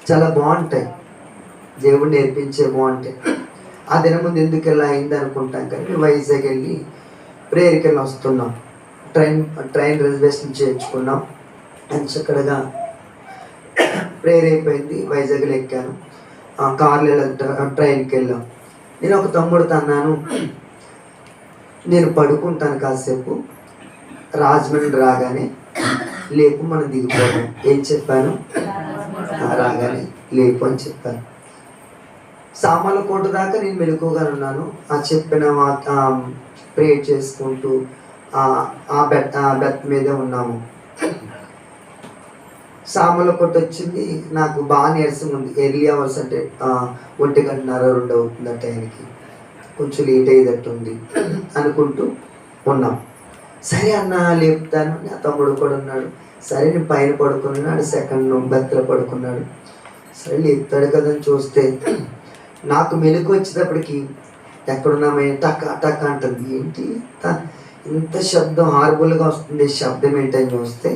చాలా బాగుంటాయి, దేవుడు నేర్పించే బాగుంటాయి. ఆ దినం ముందు ఎందుకు ఇలా అయింది అనుకుంటాం, కానీ వైజాగ్ వెళ్ళి ప్రేయర్కి వెళ్ళి వస్తున్నాం. ట్రైన్ రిజర్వేషన్ చేయించుకున్నాం. చక్కగా ప్రేయర్ అయిపోయింది, వైజాగ్లో ఎక్కాను. కార్లో ట్రైన్కి వెళ్ళాం. నేను ఒక తమ్ముడితో అన్నాను, నేను పడుకుంటాను కాసేపు, రాజమండ్రి రాగానే లేపు, మనం దిగిపోతాం. ఏం చెప్పాను? రాగానే లేపు అని చెప్పాను. సామాన్ల కోట దాకా నేను మెలకుగా ఉన్నాను. ఆ చెప్పిన ప్రేయర్ చేసుకుంటూ ఆ బెడ్ మీదే ఉన్నాము. సామాన్ల కొట్టు వచ్చింది, నాకు బాగా నీరసం ఉంది. ఎర్లీ అవర్స్, అంటే 1:30-2 అవుతుంది ఆ టైంకి, కొంచెం లేట్ అయ్యేటట్టు ఉంది అనుకుంటూ ఉన్నాం. సరే అన్న లేపుతాను, నా తమ్ముడు కూడా ఉన్నాడు. సరే నేను పైన పడుకున్నాడు, సెకండ్ బెత్తలో పడుకున్నాడు. సరే లేపుతాడు కదా అని చూస్తే, నాకు మెలకు వచ్చేటప్పటికి ఎక్కడున్నామే టక్ టక్ అంటుంది. ఏంటి ఇంత శబ్దం హార్బుల్గా వస్తుంది, శబ్దం ఏంటని చూస్తే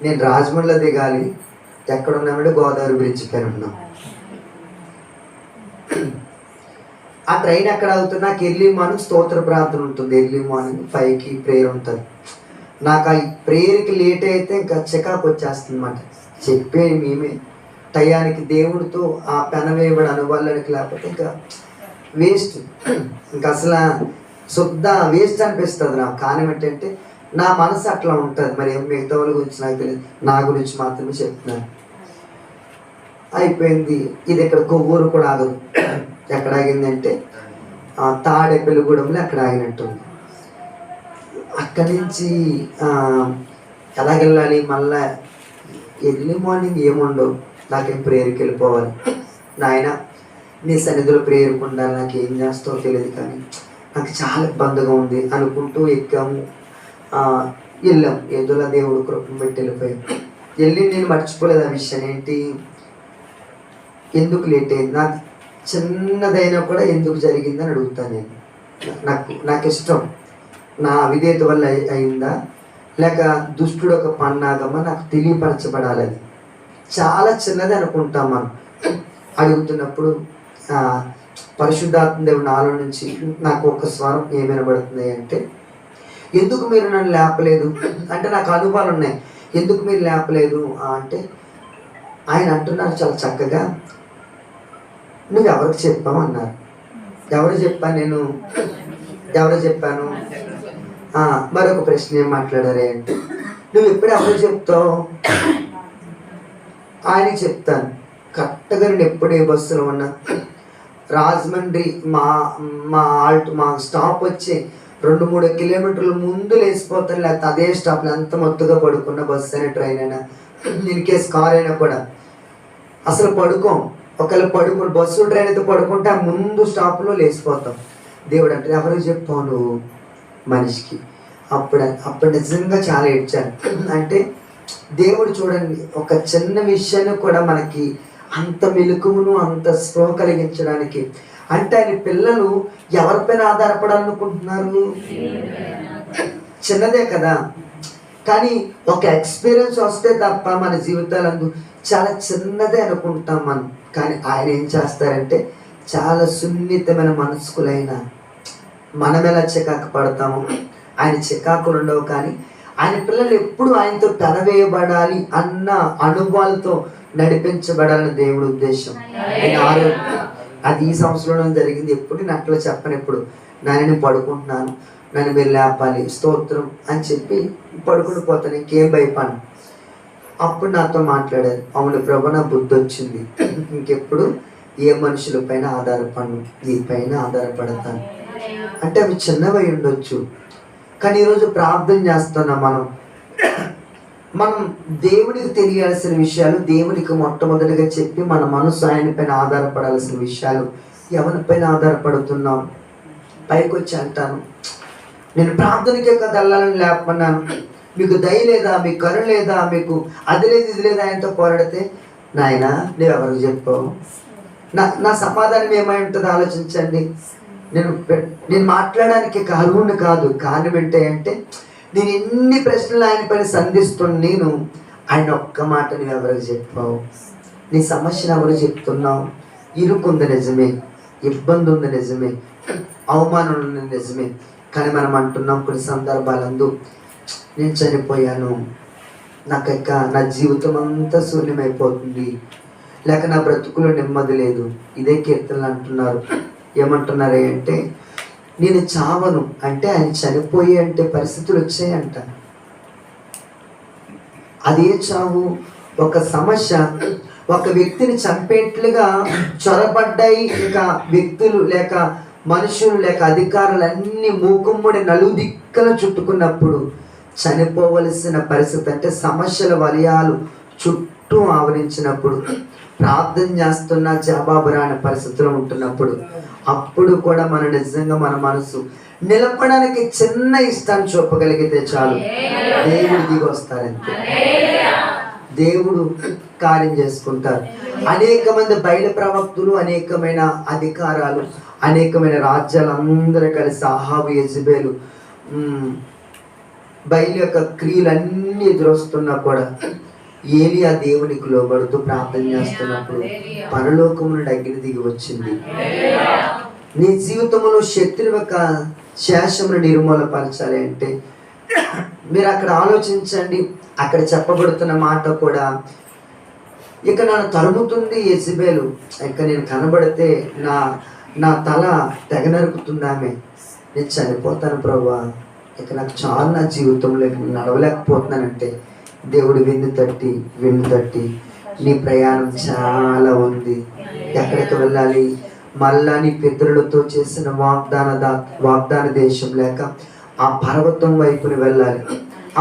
నేను రాజమండ్రిలో దిగాలి. ఎక్కడున్నామంటే గోదావరి బ్రిడ్జ్ పైన ఉన్నాం. ఆ ట్రైన్ ఎక్కడ అవుతుంది, నాకు ఎర్లీ మార్నింగ్ స్తోత్ర ప్రార్థన ఉంటుంది. ఎర్లీ మార్నింగ్ 5కి ప్రేయర్ ఉంటుంది. నాకు ఆ ప్రేయర్కి లేట్ అయితే ఇంకా చికాకు వచ్చేస్తుంది అన్నమాట. చెప్పే మేమే టయానికి దేవుడితో ఆ పెన వేయబడి అనుభవాలకి, లేకపోతే ఇంకా వేస్ట్, ఇంకా అసలు శుద్ధ వేస్ట్ అనిపిస్తుంది నాకు. కారణం ఏంటంటే నా మనసు అట్లా ఉంటుంది. మరి మిగతా వాళ్ళ గురించి నాకు తెలియదు, నా గురించి మాత్రమే చెప్తున్నాను. అయిపోయింది. ఇది ఇక్కడ కొవ్వూరు కూడా ఆగదు. ఎక్కడ ఆగిందంటే తాడేపల్లిగూడెంలో అక్కడ ఆగినట్టుంది. అక్కడి నుంచి ఎలాగెళ్ళాలి, మళ్ళా ఎర్లీ మార్నింగ్ ఏముండవు, నాకేం ప్రేయర్కి వెళ్ళిపోవాలి. నాయన నీ సన్నిధిలో ప్రేయర్కి ఉండాలి, నాకు ఏం చేస్తావో తెలియదు, కానీ నాకు చాలా ఇబ్బందిగా ఉంది అనుకుంటూ ఎక్కాము. వెళ్ళాం. ఏదోలా దేవుడు కృపను పెట్టి వెళ్ళిపోయాం. వెళ్ళి నేను మర్చిపోలేదు ఆ విషయం. ఏంటి, ఎందుకు లేట్ అయింది, నాకు చిన్నదైనా కూడా ఎందుకు జరిగిందని అడుగుతాను నేను. నాకు ఇష్టం, నా అవిధేయత వల్ల అయిందా లేక దుష్టుడు ఒక పన్నాగమా నాకు తెలియపరచబడాలి. అది చాలా చిన్నది అనుకుంటాం మనం. అడుగుతున్నప్పుడు పరిశుద్ధాత్మ దేవుడు నాలో నుంచి నాకు ఒక స్వరం ఏమైనా పడుతుంది అంటే, ఎందుకు మీరు నన్ను లేపలేదు అంటే నాకు అనుభవాలు ఉన్నాయి. ఎందుకు మీరు లేపలేదు అంటే ఆయన అంటున్నారు చాలా చక్కగా, నువ్వు ఎవరికి చెప్పావు అన్నారు. ఎవరు చెప్పాను నేను, ఎవరు చెప్పాను. మరొక ప్రశ్న ఏం మాట్లాడారే అంటే, నువ్వు ఎప్పుడు ఎవరు చెప్తావు, ఆయనకి చెప్తాను. కరెక్ట్గా నేను ఎప్పుడు ఏ బస్సులో ఉన్నా రాజమండ్రి మా స్టాప్ వచ్చి 2-3 కిలోమీటర్ల ముందు లేచిపోతాను, లేకపోతే అదే స్టాప్లో ఎంత మొత్తుగా పడుకున్న బస్సు అయినా ట్రైన్ అయినా ఇన్ కేస్ కార్ అయినా కూడా అసలు పడుకోం. ఒకవేళ బస్సు ట్రైన్ అయితే పడుకుంటే ఆ ముందు స్టాప్లో లేచిపోతాం. దేవుడు అంటే ఎవరికి చెప్పావు నువ్వు మనిషికి. అప్పుడు నిజంగా చాలా ఏడ్చాను. అంటే దేవుడు చూడండి, ఒక చిన్న విషయాన్ని కూడా మనకి అంత మెలకువను అంత స్పృహ కలిగించడానికి. అంటే ఆయన పిల్లలు ఎవరిపైన ఆధారపడాలనుకుంటున్నారు, చిన్నదే కదా, కానీ ఒక ఎక్స్పీరియన్స్ వస్తే తప్ప మన జీవితాలందు చాలా చిన్నదే అనుకుంటాం మనం. కానీ ఆయన ఏం చేస్తారంటే చాలా సున్నితమైన మనస్కులైన మనం ఎలా చికాకు పడతాము, ఆయన చికాకులు ఉండవు. కానీ ఆయన పిల్లలు ఎప్పుడు ఆయనతో పెనవేయబడాలి అన్న అనుభవాలతో నడిపించబడాలని దేవుడి ఉద్దేశం. అది ఈ సంవత్సరంలో జరిగింది. ఎప్పుడు నేను అట్లా చెప్పను. ఎప్పుడు నేను పడుకుంటున్నాను, నన్ను మీరు లేపాలి, స్తోత్రం అని చెప్పి పడుకుని పోతాను, ఇంకేం భయపడను. అప్పుడు నాతో మాట్లాడారు, అవును ప్రభు నా బుద్ధి వచ్చింది, ఇంకెప్పుడు ఏ మనుషుల పైన ఆధారపడను, నీ పైన ఆధారపడతాను. అంటే అవి చిన్నవి ఉండొచ్చు, కానీ ఈరోజు ప్రార్థన చేస్తున్నాం మనం దేవుడికి తెలియాల్సిన విషయాలు దేవుడికి మొట్టమొదటిగా చెప్పి మన మనసు ఆయన పైన ఆధారపడాల్సిన విషయాలు ఎవరిపైన ఆధారపడుతున్నాం. పైకి వచ్చి అంటాను, నేను ప్రార్థనకే కదా వెళ్ళాలని లేకపోన్నాను, మీకు దయ లేదా, మీకు కరుణ లేదా, మీకు అది లేదు ఇది లేదా ఆయనతో పోరాడితే, నాయన నువ్వు ఎవరికి చెప్పావు, నా సమాధానం ఏమై ఉంటుందో ఆలోచించండి. నేను మాట్లాడడానికి అర్హుని కాదు. కారణం ఏంటంటే నేను ఎన్ని ప్రశ్నలు ఆయన పైన సంధిస్తున్నా, నేను ఆయన ఒక్క మాట నువ్వు ఎవరికి చెప్పావు, నీ సమస్యను ఎవరు చెప్తున్నావు, ఇరుకుంది నిజమే, ఇబ్బంది ఉంది నిజమే, అవమానం ఉంది నిజమే, కానీ మనం అంటున్నాం కొన్ని సందర్భాలందు నేను చనిపోయాను, నా జీవితం అంతా శూన్యమైపోతుంది, లేక నా బ్రతుకులో నెమ్మది లేదు. ఇదే కీర్తనలు అంటున్నారు. ఏమంటున్నారే అంటే, నేను చావను అంటే ఆయన చనిపోయి అంటే పరిస్థితులు వచ్చాయంట. అదే చావు, ఒక సమస్య ఒక వ్యక్తిని చంపేట్లుగా చొరబడ్డాయి. ఇక వ్యక్తులు లేక మనుషులు లేక అధికారులన్నీ మూకుమ్మడి నలుదిక్కలు చుట్టుకున్నప్పుడు చనిపోవలసిన పరిస్థితి, అంటే సమస్యల వలయాలు చుట్టూ ఆవరించినప్పుడు, ప్రార్థన చేస్తున్న జవాబు రాని పరిస్థితులు ఉంటున్నప్పుడు, అప్పుడు కూడా మన నిజంగా మన మనసు నిలపడానికి చిన్న ఇష్టాన్ని చూపగలిగితే చాలు, దేవుడు దిగి వస్తారంతే, దేవుడు కార్యం చేసుకుంటారు. అనేక మంది బయలు ప్రవక్తులు, అనేకమైన అధికారాలు, అనేకమైన రాజ్యాలు అందరూ కలిసి అహాబు, యెజెబెలు, బయలు యొక్క క్రియలన్నీ ఎదురొస్తున్నా కూడా ఏలియా దేవునికి లోబడుతూ ప్రార్థన చేస్తున్నప్పుడు పరలోకము నుండి అగ్ని దిగి వచ్చింది. నీ జీవితంలో శత్రువు యొక్క శేషమును నిర్మూలపరచాలి అంటే మీరు అక్కడ ఆలోచించండి. అక్కడ చెప్పబడుతున్న మాట కూడా, ఇక నన్ను తరుముతుంది యెజెబెలు, ఇక నేను కనబడితే నా తల తెగ నరుకుతుందామే, నేను చనిపోతాను ప్రభా, ఇక నాకు చాలా నా జీవితంలో నడవలేకపోతున్నానంటే దేవుడు వెన్ను తట్టి నీ ప్రయాణం చాలా ఉంది, ఎక్కడికి వెళ్ళాలి, మళ్ళా నీ పితరులతో చేసిన వాగ్దాన దేశం లేక ఆ పర్వతం వైపుని వెళ్ళాలి.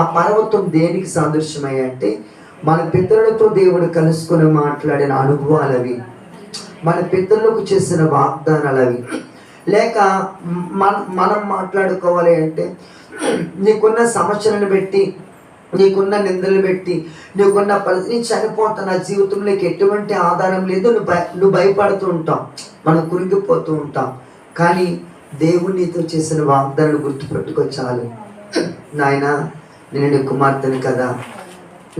ఆ పర్వతం దేనికి సాదృశ్యమై అంటే మన పితరులతో దేవుడు కలుసుకొని మాట్లాడిన అనుభవాలు అవి, మన పితరులకు చేసిన వాగ్దానాలు అవి. లేక మనం మాట్లాడుకోవాలి అంటే నీకున్న సమస్యలను పెట్టి, నీకున్న నిందలు పెట్టి, నీకున్న పరిస్థితి, చనిపోతా, నా జీవితంలోకి ఎటువంటి ఆధారం లేదు, నువ్వు భయపడుతూ ఉంటాం, మనం కురిగిపోతూ ఉంటాం. కానీ దేవుడు నీతో చేసిన వాగ్దానాలు గుర్తుపెట్టుకో చాలు. నాయన నేను నీ కుమార్తెను కదా,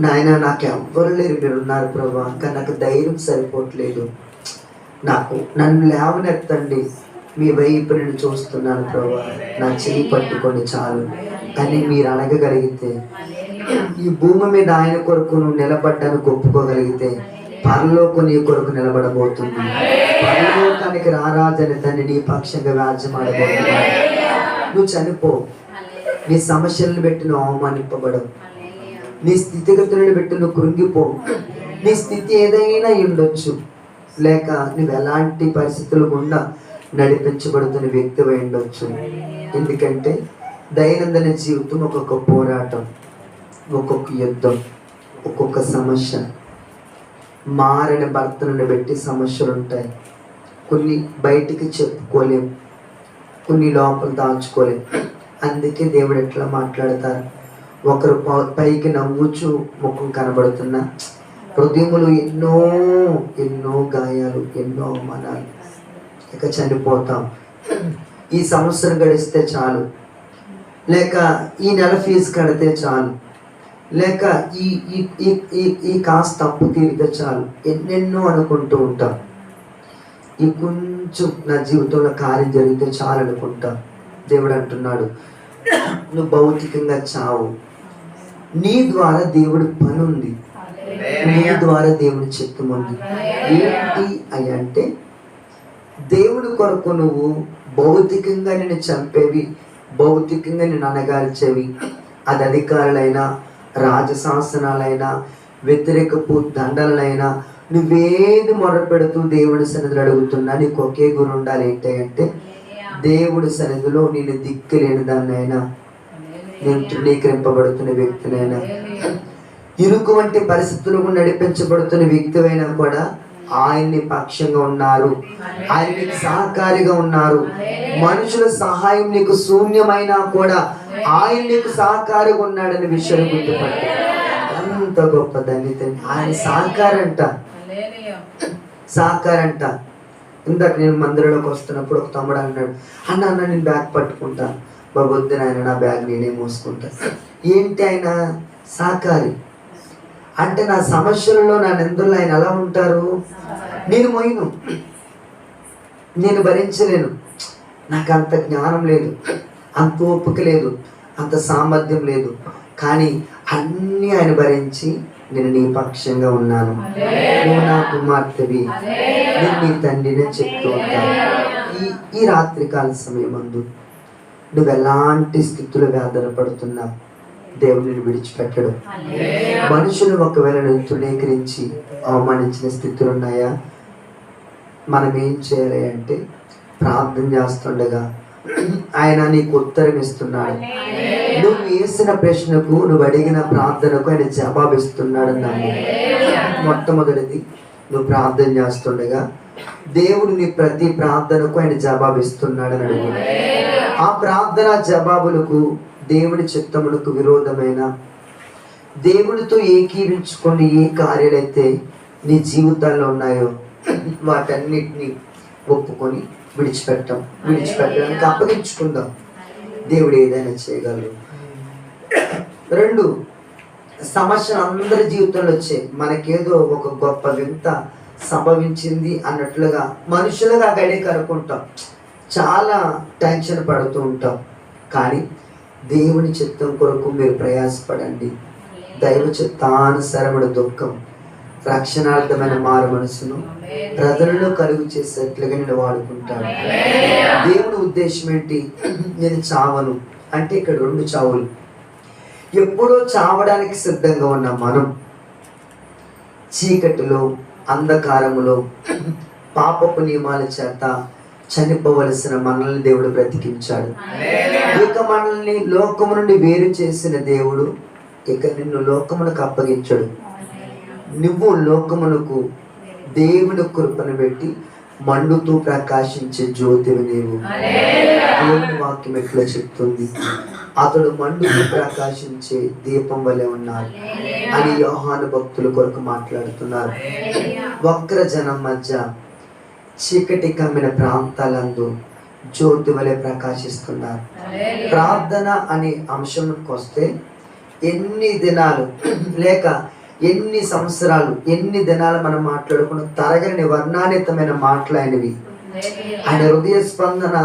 నాయన నాకు ఎవ్వరు లేరు, మీరు ఉన్నారు ప్రభా, ఇంకా నాకు ధైర్యం సరిపోవట్లేదు, నన్ను లేవనెత్తండి, మీ వైపు నేను చూస్తున్నాను ప్రభా, నా చెయ్యి పట్టుకొని చాలు అని మీరు అనగగలిగితే, ఈ భూమి మీద ఆయన కొరకు నువ్వు నిలబడ్డానికి ఒప్పుకోగలిగితే పరలోకం నీ కొరకు నిలబడబోతుంది. పరలోకానికి రారాజని తన్ని నీ పక్షంగా వ్యాజ్యమాడబోతున్నాడు. నువ్వు చనిపో, నీ సమస్యలను పెట్టి నువ్వు అవమానింపబడవు, నీ స్థితిగతులను పెట్టి నువ్వు కృంగిపో. నీ స్థితి ఏదైనా ఉండొచ్చు, లేక నువ్వు ఎలాంటి పరిస్థితులు గుండా నడిపించబడుతున్న వ్యక్తివై ఉండొచ్చు. ఎందుకంటే దైనందిన జీవితం ఒక్కొక్క పోరాటం, ఒక్కొక్క యుద్ధం, ఒక్కొక్క సమస్య. మారిన భర్తలను బట్టి సమస్యలు ఉంటాయి. కొన్ని బయటికి చెప్పుకోలేము, కొన్ని లోపల దాచుకోలేము. అందుకే దేవుడు ఎట్లా మాట్లాడతారు, ఒకరు పైకి నవ్వుచు ముఖం కనబడుతున్నా హృదయములు ఎన్నో గాయాలు, ఎన్నో అవమానాలు. ఇక చనిపోతాం, ఈ సంవత్సరం గడిస్తే చాలు, లేక ఈ నెల ఫీజు కడితే చాలు, లేక ఈ కాస్త అప్పు తీరితే చాలు, ఎన్నెన్నో అనుకుంటూ ఉంటాం. ఈ కొంచెం నా జీవితంలో కార్యం జరిగితే చాలు అనుకుంటాం. దేవుడు అంటున్నాడు, నువ్వు భౌతికంగా చావు, నీ ద్వారా దేవుడి పని ఉంది, నీ ద్వారా దేవుడి చిత్తం ఉంది. ఏంటి అని అంటే దేవుడి కొరకు నువ్వు భౌతికంగా నిన్ను చంపేవి, భౌతికంగా నిన్ను అనగాల్చేవి, అది అధికారులైనా, రాజశాసనాలైనా, వ్యతిరేకపు దండలైనా, నువ్వేది మొరపెడుతూ దేవుడి సన్నిధిలో అడుగుతున్నా నీకు ఒకే గురి ఉండాలి. ఏంటంటే దేవుడి సన్నిధిలో నేను దిక్కులేని దాన్నైనా, నేను తృణీకరింపబడుతున్న వ్యక్తినైనా, ఇరుకు వంటి పరిస్థితులకు నడిపించబడుతున్న వ్యక్తివైనా కూడా ఆయన్ని పక్షంగా ఉన్నారు, ఆయన నీకు సహకారిగా ఉన్నారు. మనుషుల సహాయం నీకు శూన్యమైనా కూడా ఆయన నీకు సహకారిగా ఉన్నాడనే విషయాన్ని గుర్తుపట్టు. అంత గొప్ప ధన్యత ఆయన సహకారంట. ఇందాక నేను మందిరంలోకి వస్తున్నప్పుడు ఒక తమ్ముడు అన్నాడు, అన్న నేను బ్యాగ్ పట్టుకుంటాను. బాబొద్దున ఆయన నా బ్యాగ్ నేనే మోసుకుంటాను. ఏంటి ఆయన సహకారి అంటే, నా సమస్యలలో, నా నిందల్లో ఆయన ఎలా ఉంటారు, నేను మోయను, నేను భరించలేను, నాకు అంత జ్ఞానం లేదు, అంత ఓపిక లేదు, అంత సామర్థ్యం లేదు, కానీ అన్నీ ఆయన భరించి నేను నీ పక్షంగా ఉన్నాను, నువ్వు నా కుమార్తెవి, నేను నీ తండ్రిని చెప్తూ ఉంటాను. ఈ రాత్రికాల సమయమందు నువ్వు ఎలాంటి స్థితిలో ఆధారపడుతున్నావు, దేవుడిని విడిచిపెట్టడు. మనుషులు ఒకవేళ నువ్వు తృణీకరించి అవమానించిన స్థితులు ఉన్నాయా, మనం ఏం చేయాలి అంటే ప్రార్థన చేస్తుండగా ఆయన నీకు ఉత్తరం ఇస్తున్నాడు. నువ్వు వేసిన ప్రశ్నకు, నువ్వు అడిగిన ప్రార్థనకు ఆయన జవాబిస్తున్నాడు నమ్ము. మొట్టమొదటిది, నువ్వు ప్రార్థన చేస్తుండగా దేవుడు నీ ప్రతి ప్రార్థనకు ఆయన జవాబిస్తున్నాడని అడుగు. ఆ ప్రార్థన జవాబులకు, దేవుడి చిత్తములకు విరోధమైన, దేవుడితో ఏకీవించుకొని ఏ కార్యాలైతే నీ జీవితాల్లో ఉన్నాయో వాటన్నిటిని ఒప్పుకొని విడిచిపెట్టడానికి అప్పగించుకుందాం. దేవుడు ఏదైనా చేయగలరు. 2, సమస్యలు అందరి జీవితంలో వచ్చాయి, మనకేదో ఒక గొప్ప వింత సంభవించింది అన్నట్లుగా మనుషులుగా గడికి అనుకుంటాం, చాలా టెన్షన్ పడుతూ ఉంటాం. కానీ దేవుని చిత్తం కొరకు మీరు ప్రయాసపడండి. దైవ చిత్తానుసరమైన దుఃఖం రక్షణార్థమైన మారు మనసును ప్రజలలో కలుగు చేసేట్లుగా నేను వాడుకుంటాను. దేవుని ఉద్దేశం ఏంటి? నేను చావను అంటే ఇక్కడ 2 చావులు. ఎప్పుడో చావడానికి సిద్ధంగా ఉన్న మనం చీకటిలో, అంధకారములో, పాపపు నియమాల చేత చనిపోవలసిన మనల్ని దేవుడు బ్రతికించాడు. ఇక మనల్ని లోకము నుండి వేరు చేసిన దేవుడు ఇక నిన్ను లోకమునకు అప్పగించడు. నువ్వు లోకమునకు దేవుని కృపను పెట్టి మండుతూ ప్రకాశించే జ్యోతివి నీవు. దేవుని వాక్యం ఎట్లా చెప్తుంది? అతడు మండుతూ ప్రకాశించే దీపం వలె ఉన్నారు అని యోహాను భక్తుల కొరకు మాట్లాడుతున్నారు. వక్ర జనం మధ్య చీకటి కమ్మిన ప్రాంతాలందు జ్యోతి వలె ప్రకాశిస్తున్నారు. ప్రార్థన అనే అంశంకి వస్తే ఎన్ని దినాలు లేక ఎన్ని సంవత్సరాలు, ఎన్ని దినాలు మనం మాట్లాడుకున్న తరగని వర్ణాన్వితమైన మాటలు ఆయనవి. ఆయన హృదయ స్పందన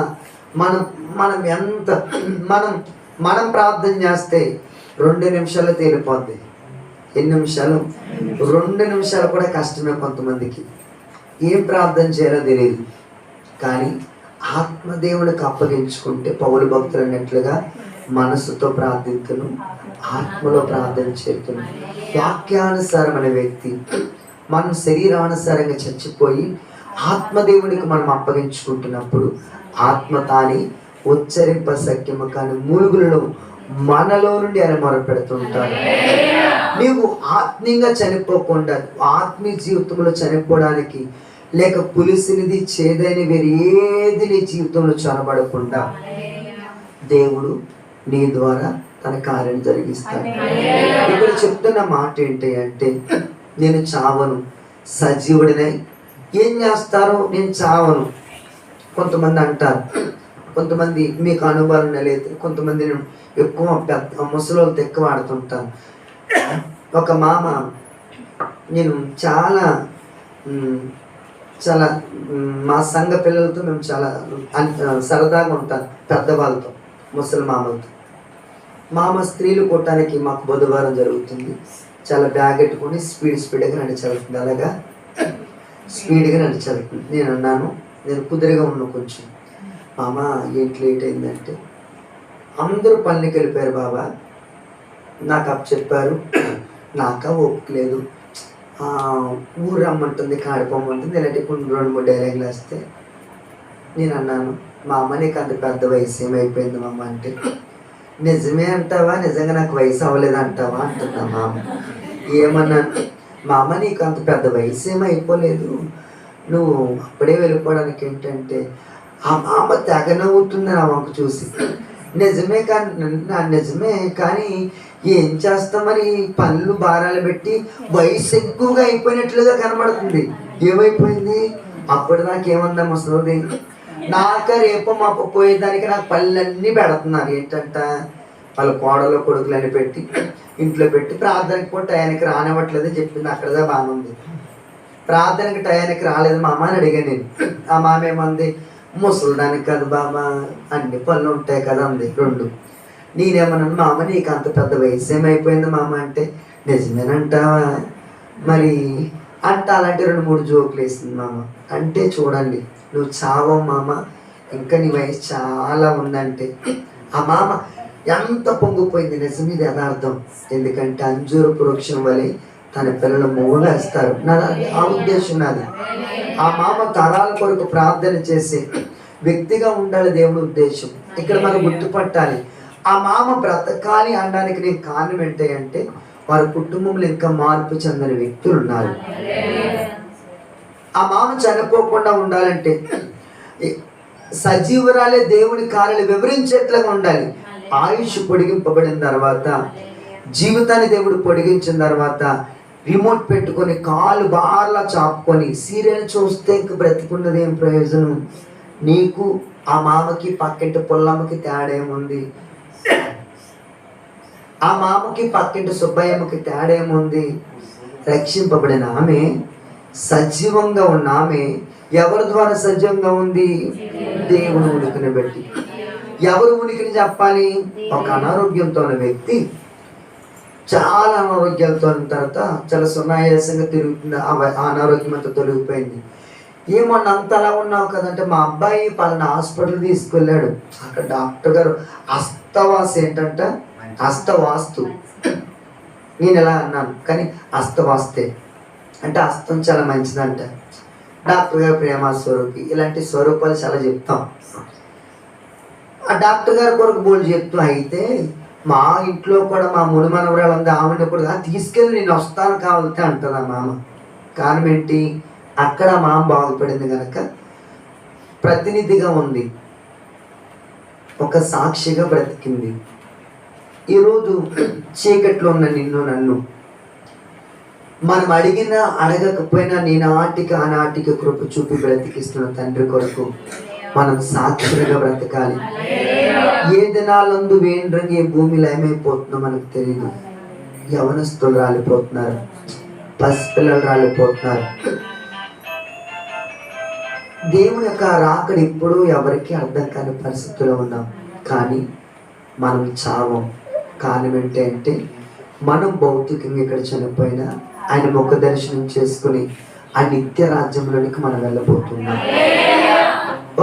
మనం ఎంత మనం ప్రార్థన చేస్తే 2 నిమిషాలు తేలిపోద్ది. ఎన్ని నిమిషాలు? 2 నిమిషాలు కూడా కష్టమే. కొంతమందికి ఏం ప్రార్థన చేయాలో తెలియదు. కానీ ఆత్మదేవునికి అప్పగించుకుంటే పౌలు భక్తులు అన్నట్లుగా మనసుతో ప్రార్థించును, ఆత్మలో ప్రార్థన చేతును. వాక్యానుసారమైన వ్యక్తి మనం శరీరానుసారంగా చచ్చిపోయి ఆత్మదేవునికి మనం అప్పగించుకుంటున్నప్పుడు ఆత్మ తాని ఉచ్చరింప సఖ్యము కానీ మూలుగులలో మనలో నుండి ఆయన మొరపెడుతుంటాడు. నీవు ఆత్మీయంగా చనిపోకుండా ఆత్మీయ జీవితంలో చనిపోవడానికి లేక పులిసినిది చేదైన వేరు ఏది నీ జీవితంలో చొరబడకుండా దేవుడు నీ ద్వారా తన కార్యం జరిగిస్తాడు. ఇక్కడ చెప్తున్న మాట ఏంటి అంటే నేను చావను, సజీవుడినై. ఏం చేస్తారో నేను చావను. కొంతమంది అంటారు, కొంతమంది మీకు అనుభవం లేదు, కొంతమంది నేను ఎక్కువ పెద్ద ముసలోళ్ళతో ఎక్కువ ఆడుతుంటాను. ఒక మామ, నేను చాలా మా సంఘ పిల్లలతో మేము చాలా సరదాగా ఉంటాను, పెద్దవాళ్ళతో, ముసలి మామలతో. మామ స్త్రీలు కొట్టడానికి మాకు బుధవారం జరుగుతుంది. చాలా బ్యాగ్ పెట్టుకొని స్పీడ్గా నడిచెళ్తుంది. అలాగా స్పీడ్గా నడిచెళ్తుంది. నేను అన్నాను, నేను కుదిరిగా ఉన్న కొంచెం, మామ ఏంటి లేట్ అయిందంటే, అందరూ పనికి వెళ్ళిపోయారు బాబా, నాకు అప్పు చెప్పారు, నాక ఓపిక లేదు, ఊరు రమ్మంటుంది, కాడిపోమంటుంది, ఇలాంటి కొన్ని 2-3 డైలాగులు వేస్తే నేను అన్నాను, మా అమ్మ నీకు అంత పెద్ద వయసు ఏమైపోయింది మామ అంటే, నిజమే అంటావా, నిజంగా నాకు వయసు అవ్వలేదు అంటావా అంటున్నా మామ. ఏమన్నాను, మా అమ్మ నీకు అంత పెద్ద వయసు ఏమైపోలేదు, నువ్వు అప్పుడే వెళ్ళిపోవడానికి ఏంటంటే, ఆ మామ తెగ నవ్వుతుంది నా వంక చూసి. నిజమే కానీ ఏం చేస్తామని పనులు భారాలు పెట్టి వయసు ఎక్కువగా అయిపోయినట్లుగా కనబడుతుంది. ఏమైపోయింది? అప్పుడు నాకేమన్నా ముసలిది, నాక రేపు మాప పోయేదానికి నాకు పళ్ళన్నీ పెడుతున్నారు. ఏంటంట, వాళ్ళ కోడలో కొడుకులని పెట్టి ఇంట్లో పెట్టి ప్రార్థనకి కూడా టయానికి రానివ్వట్లేదు చెప్పింది. అక్కడదా బాగుంది. ప్రార్థనకి టయానికి రాలేదు మా అమ్మ అని అడిగాను నేను. ఆ మామ ఏమంది, ముసలిదానికి కదా బాబా, అన్ని పనులు ఉంటాయి కదా అంది. 2 నేనేమన్నాను, మామ నీకు అంత పెద్ద వయసు ఏమైపోయింది మామ అంటే, నిజమేనంటావా మరి అంటే అలాంటి 2-3 జోకులు వేసింది మామ. అంటే చూడండి, నువ్వు చావవు మామ, ఇంకా నీ వయసు చాలా ఉందంటే. ఆ మామ ఎంత పొంగిపోయింది. నిజం, ఇది యథార్థం. ఎందుకంటే అంజూరపు వృక్షం వలె తన పిల్లలు మూగేస్తారు. ఆ ఉద్దేశం నాది. ఆ మామ తరాల కొరకు ప్రార్థన చేసే వ్యక్తిగా ఉండాలి దేవుని ఉద్దేశం. ఇక్కడ మనం గుర్తుపట్టాలి, ఆ మామ బ్రతకాలి అనడానికి నేను కారణం ఏంటంటే వారి కుటుంబంలో ఇంకా మార్పు చెందని వ్యక్తులు ఉన్నారు. ఆ మామ చనిపోకుండా ఉండాలంటే సజీవురాలే దేవుని కార్యాలు వివరించేట్లుగా ఉండాలి. ఆయుష్ పొడిగింపబడిన తర్వాత, జీవితాన్ని దేవుడు పొడిగించిన తర్వాత రిమోట్ పెట్టుకొని కాలు బార్లా చాపుకొని సీరియల్ చూస్తే ఇంక బ్రతికున్నది ఏం ప్రయోజనం? నీకు ఆ మామకి పక్కింటి పుల్లమ్మకి తేడా ఏముంది? ఆ మామకి పక్కింటి సుబ్బయ్యమ్మకి తేడా ఏముంది? రక్షింపబడిన ఆమె, సజీవంగా ఉన్న ఆమె ఎవరి ద్వారా సజీవంగా ఉంది? దేవుని ఉనికిని బట్టి. ఎవరు ఉనికిని చెప్పాలి? ఒక అనారోగ్యంతో ఉన్న వ్యక్తి చాలా రకరకాల అనారోగ్యాలతో ఉన్న తర్వాత చాలా సునాయాసంగా తిరుగుతుంది. అనారోగ్యం అంతా తొలగిపోయింది. ఏమన్నా అంత అలా ఉన్నావు కదంటే, మా అబ్బాయి పలానా హాస్పిటల్ తీసుకెళ్ళాడు, అక్కడ డాక్టర్ గారు అస్తవాస్తు ఏంటంట, అస్తవాస్తు. నేను ఎలా అన్నాను, కానీ అస్తవాస్తే అంటే అస్తం చాలా మంచిదంట. డాక్టర్ గారు ప్రేమ స్వరూపి, ఇలాంటి స్వరూపాలు చాలా చెప్తాం. ఆ డాక్టర్ గారి కొరకు బోల్ చెప్తూ, అయితే మా ఇంట్లో కూడా మా మునిమనవరాలంతా ఆమెను కూడా తీసుకెళ్ళి నేను వస్తాను కావాలంటే అంటుంది ఆ మామ. కారణం ఏంటి, అక్కడ మామ బాగుపడింది కనుక ప్రతినిధిగా ఉంది, ఒక సాక్షిగా బ్రతికింది. ఈరోజు చీకట్లో ఉన్న నిన్ను నన్ను మనం అడిగినా అడగకపోయినా నేనాటికి ఆనాటికి కృప చూపి బ్రతికిస్తున్న తండ్రి కొరకు మనం సాక్షులుగా బ్రతకాలి. ఏ దినాలందు వేండ్రంగి భూమిలో ఏమైపోతుందో మనకు తెలియదు. యవనస్తులు రాలిపోతున్నారు, పసిపిల్లలు రాలిపోతున్నారు. దేవుని యొక్క రాకడ ఇప్పుడు ఎవరికి అర్థం కాని పరిస్థితిలో ఉన్నాం. కానీ మనం చావం. కారణం ఏంటంటే మనం భౌతికంగా ఇక్కడ చనిపోయినా ఆయన ముఖ దర్శనం చేసుకుని ఆ నిత్య రాజ్యంలోనికి మనం వెళ్ళబోతున్నాం.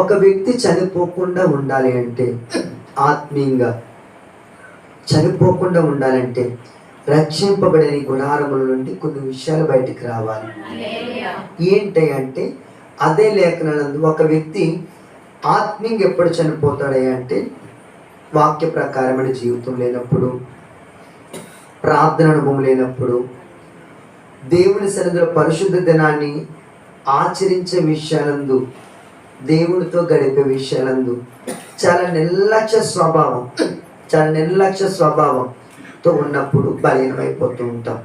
ఒక వ్యక్తి చనిపోకుండా ఉండాలి అంటే, ఆత్మీయంగా చనిపోకుండా ఉండాలంటే రక్షింపబడిన గుడారముల నుండి కొన్ని విషయాలు బయటికి రావాలి. ఏంటి అంటే, అదే లేఖనందు ఒక వ్యక్తి ఆత్మీయంగా ఎప్పుడు చనిపోతాడే అంటే, వాక్య ప్రకారమైన జీవితం లేనప్పుడు, ప్రార్థన అనుభవం లేనప్పుడు, దేవుని సన్నిధిలో పరిశుద్ధ దినాన్ని ఆచరించే విషయాలందు, దేవుడితో గడిపే విషయాలందు చాలా నిర్లక్ష్య స్వభావంతో ఉన్నప్పుడు బలీనమైపోతూ ఉంటాం.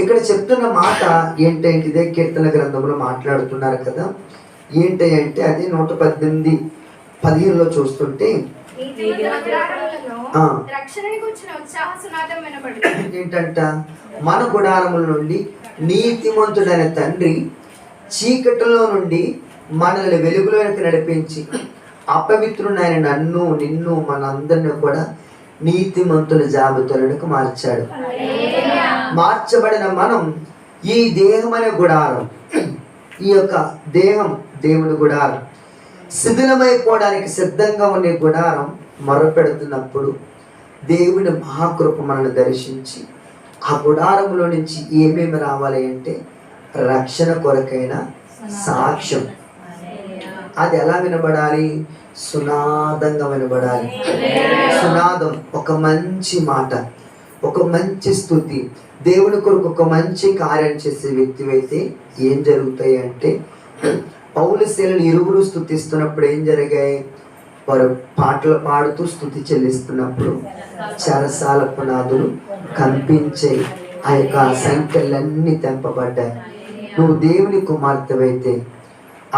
ఇక్కడ చెప్తున్న మాట ఏంటంటే, ఇదే కీర్తన గ్రంథంలో మాట్లాడుతున్నారు కదా. ఏంటి అంటే, అది 118:15 చూస్తుంటే ఏంటంట, మన గుడారముల నుండి నీతిమంతుడైన తండ్రి చీకటిలో నుండి మనల్ని వెలుగులోకి నడిపించి అపవిత్రుడైన నన్ను నిన్ను మనందరినీ కూడా నీతిమంతుల జాబితాలకు మార్చాడు. మార్చబడిన మనం ఈ దేహం అనే గుడారం, ఈ యొక్క దేహం దేవుని గుడారం శిథిలమైపోవడానికి సిద్ధంగా ఉన్న గుడారం మొరపెడుతున్నప్పుడు దేవుని మహాకృప మనల్ని దర్శించి ఆ గుడారంలో నుంచి ఏమేమి రావాలి అంటే రక్షణ కొరకైన సాక్ష్యం. అది ఎలా వినబడాలి? సునాదంగా వినబడాలి. సునాదం ఒక మంచి మాట, ఒక మంచి స్తుతి, దేవుని కొరకు ఒక మంచి కార్యం చేసే వ్యక్తి అయితే ఏం జరుగుతాయి అంటే, పౌలు శీలను ఇరువురు స్తుతిస్తున్నప్పుడు ఏం జరిగాయి? వారు పాటలు పాడుతూ స్తుతి చెల్లిస్తున్నప్పుడు చెరసాల పునాదులు కంపించే, ఆ యొక్క సంఖ్యలన్నీ తెంపబడ్డాయి. నువ్వు దేవుని కుమార్తెవైతే,